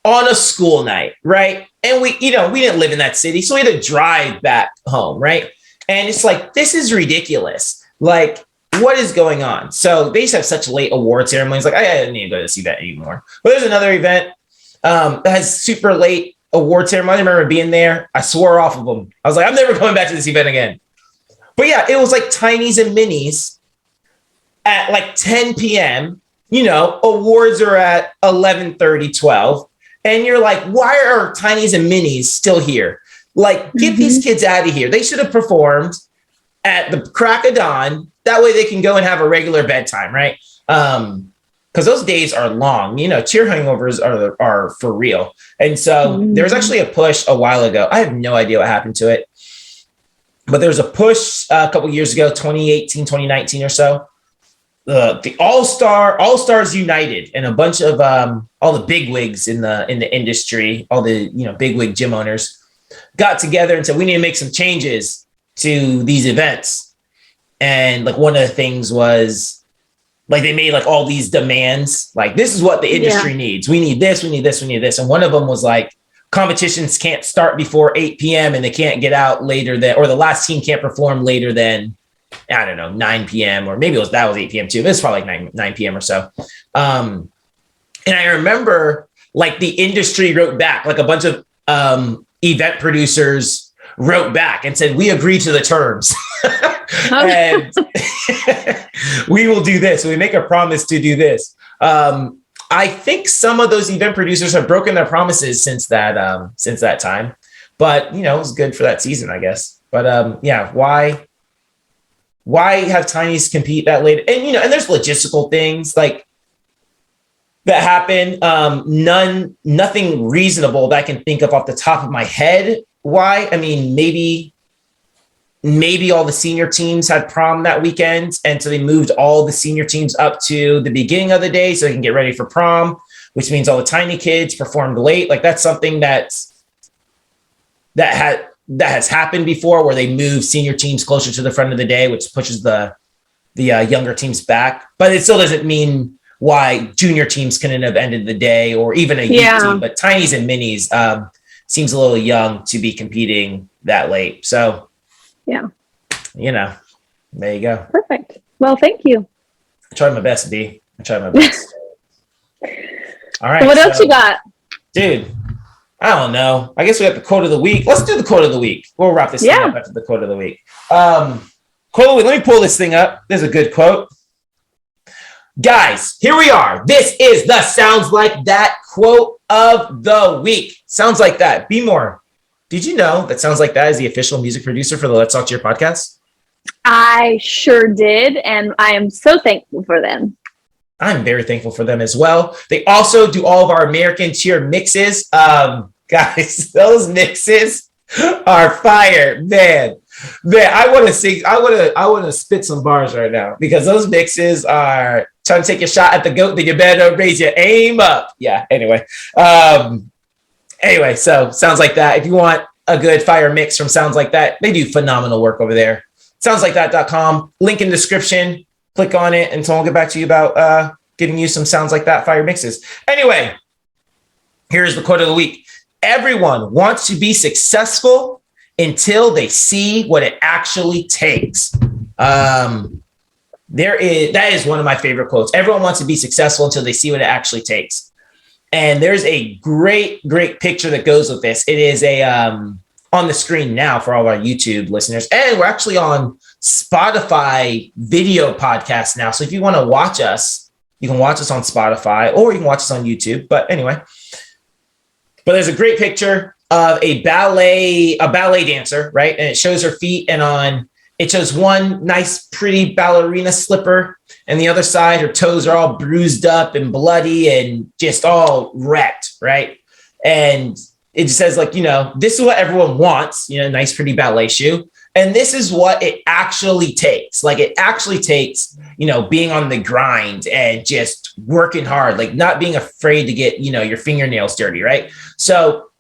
on a school night, right? And we didn't live in that city, so we had to drive back home, right? And it's like, this is ridiculous. Like, what is going on? So they used to have such late award ceremonies. Like, I didn't need to go to this event anymore. But there's another event that has super late award ceremony. I remember being there. I swore off of them. I was like, I'm never coming back to this event again. But yeah, it was like Tinies and Minis at like 10 p.m. You know, awards are at 11:30, 12. And you're like, why are Tinies and Minis still here? Like, get these kids out of here. They should have performed at the crack of dawn. That way they can go and have a regular bedtime, right? Because those days are long. You know, cheer hangovers are for real. And so there was actually a push a while ago. I have no idea what happened to it. But there was a push a couple years ago, 2018, 2019 or so. The All-Stars United and a bunch of all the bigwigs in the industry, all the bigwig gym owners got together and said, we need to make some changes to these events. And like one of the things was like they made like all these demands, like this is what the industry needs. We need this, we need this, we need this. And one of them was like competitions can't start before 8 p.m. and they can't get out later than, or the last team can't perform later than, I don't know, 9 p.m. or maybe that was 8 p.m. too. It was probably like 9 p.m. or so. And I remember like the industry wrote back, like a bunch of event producers wrote back and said, we agree to the terms. And we will do this. We make a promise to do this. I think some of those event producers have broken their promises since that time. But, it was good for that season, I guess. But why have Tinies compete that late? And, and there's logistical things like that happen. Nothing reasonable that I can think of off the top of my head. Why? I mean, maybe all the senior teams had prom that weekend. And so they moved all the senior teams up to the beginning of the day so they can get ready for prom, which means all the tiny kids performed late. Like that's something that has happened before where they move senior teams closer to the front of the day, which pushes the younger teams back. But it still doesn't mean why junior teams couldn't have ended the day or even a youth team. But Tinies and Minis seems a little young to be competing that late. So, there you go. Perfect. Well, thank you. I tried my best, B. I tried my best. All right. So what else you got? Dude, I don't know. I guess we have the quote of the week. Let's do the quote of the week. We'll wrap this thing up after the quote of the week. Quote of the week. Let me pull this thing up. There's a good quote. Guys, here we are. This is the Sounds Like That quote of the week. Sounds Like That. Be more. Did you know that Sounds Like That is the official music producer for the Let's Talk Cheer podcast? I sure did, and I am so thankful for them. I'm very thankful for them as well. They also do all of our American Cheer mixes. Guys, those mixes are fire, man. I want to sing. I want to spit some bars right now because those mixes are trying to take a shot at the goat. Then you better raise your aim up. Yeah. Anyway. So Sounds Like That. If you want a good fire mix from Sounds Like That, they do phenomenal work over there. SoundsLikeThat.com. Link in the description. Click on it, and someone will get back to you about giving you some Sounds Like That fire mixes. Anyway, here's the quote of the week. Everyone wants to be successful until they see what it actually takes. That is one of my favorite quotes. Everyone wants to be successful until they see what it actually takes. And there's a great picture that goes with this. It is on the screen now for all our YouTube listeners. And we're actually on Spotify video podcast now. So if you want to watch us, you can watch us on Spotify or you can watch us on YouTube. But anyway, there's a great picture of a ballet dancer, right? And it shows her feet it shows one nice, pretty ballerina slipper. And the other side, her toes are all bruised up and bloody and just all wrecked, right? And it just says this is what everyone wants, nice, pretty ballet shoe. And this is what it actually takes. Like it actually takes, being on the grind and just working hard, like not being afraid to get, your fingernails dirty, right? So,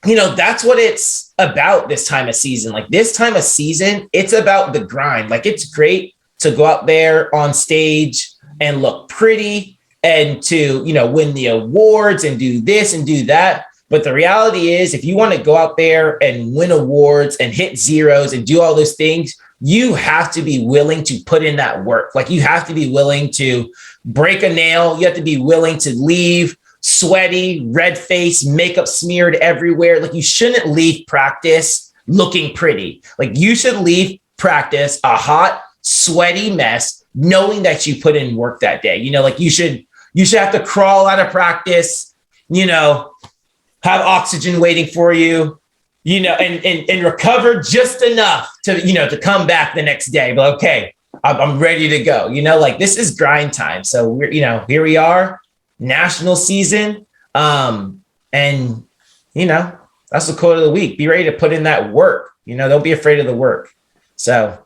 that's what it's about this time of season. Like this time of season, it's about the grind. Like it's great to go out there on stage and look pretty and to, win the awards and do this and do that. But the reality is, if you want to go out there and win awards and hit zeros and do all those things, you have to be willing to put in that work. Like you have to be willing to break a nail. You have to be willing to leave sweaty, red face, makeup smeared everywhere. Like, you shouldn't leave practice looking pretty. Like, you should leave practice a hot, sweaty mess, knowing that you put in work that day. You know, like, you should have to crawl out of practice, you know, have oxygen waiting for you, you know, and recover just enough to, you know, to come back the next day. But okay, I'm ready to go. You know, like, this is grind time. So we're, you know, here we are, national season. And, you know, that's the quote of the week. Be ready to put in that work. You know, don't be afraid of the work. So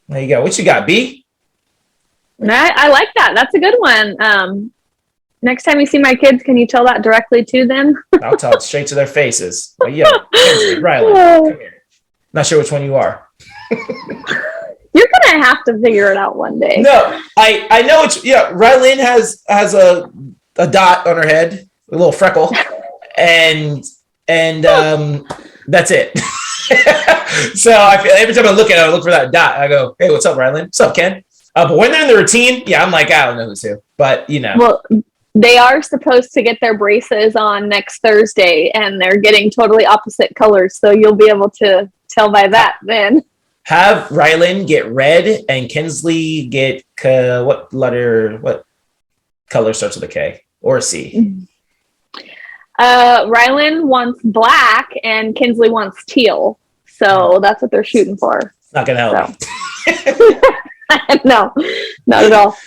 there you go. What you got, B? I like that. That's a good one. Next time you see my kids, can you tell that directly to them? I'll tell it straight to their faces. Like, yo, Riley, come here. Not sure which one you are. You're gonna have to figure it out one day. No, I know it's, yeah. Rylan has a dot on her head, a little freckle, and that's it. So I feel every time I look at her, I look for that dot. I go, hey, what's up, Rylan? What's up, Ken? But when they're in the routine, yeah, I'm like, I don't know who's who. But, you know. Well, they are supposed to get their braces on next Thursday, and they're getting totally opposite colors. So you'll be able to tell by that then. Have Rylan get red and Kinsley get what color starts with a K or a C? Rylan wants black and Kinsley wants teal. So that's what they're shooting for. Not going to help. So. No, not at all.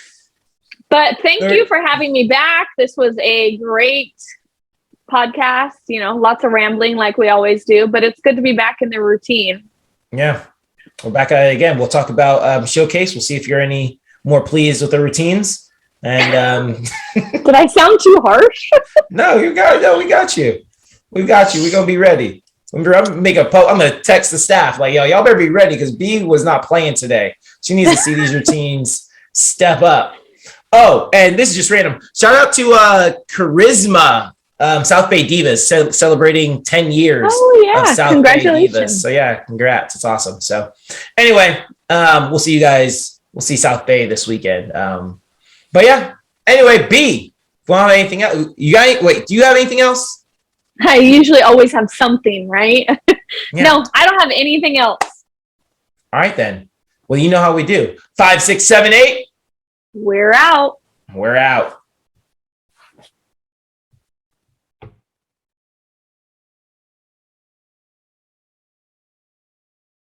But thank you for having me back. This was a great podcast. You know, lots of rambling like we always do, but it's good to be back in the routine. Yeah. We're back at it again. We'll talk about Showcase. We'll see if you're any more pleased with the routines. And did I sound too harsh? No, we got you. We're gonna be ready. I'm gonna text the staff like, yo, y'all better be ready because B was not playing today. She needs to see these routines step up. Oh, and this is just random. Shout out to Charisma, South Bay Divas, celebrating 10 years of South Bay Divas. So yeah, congrats. It's awesome. So anyway, we'll see you guys. We'll see South Bay this weekend. But yeah, anyway, B, if you want anything else, do you have anything else? I usually always have something, right? Yeah. No, I don't have anything else. All right, then. Well, you know how we do. 5, 6, 7, 8. We're out. We're out.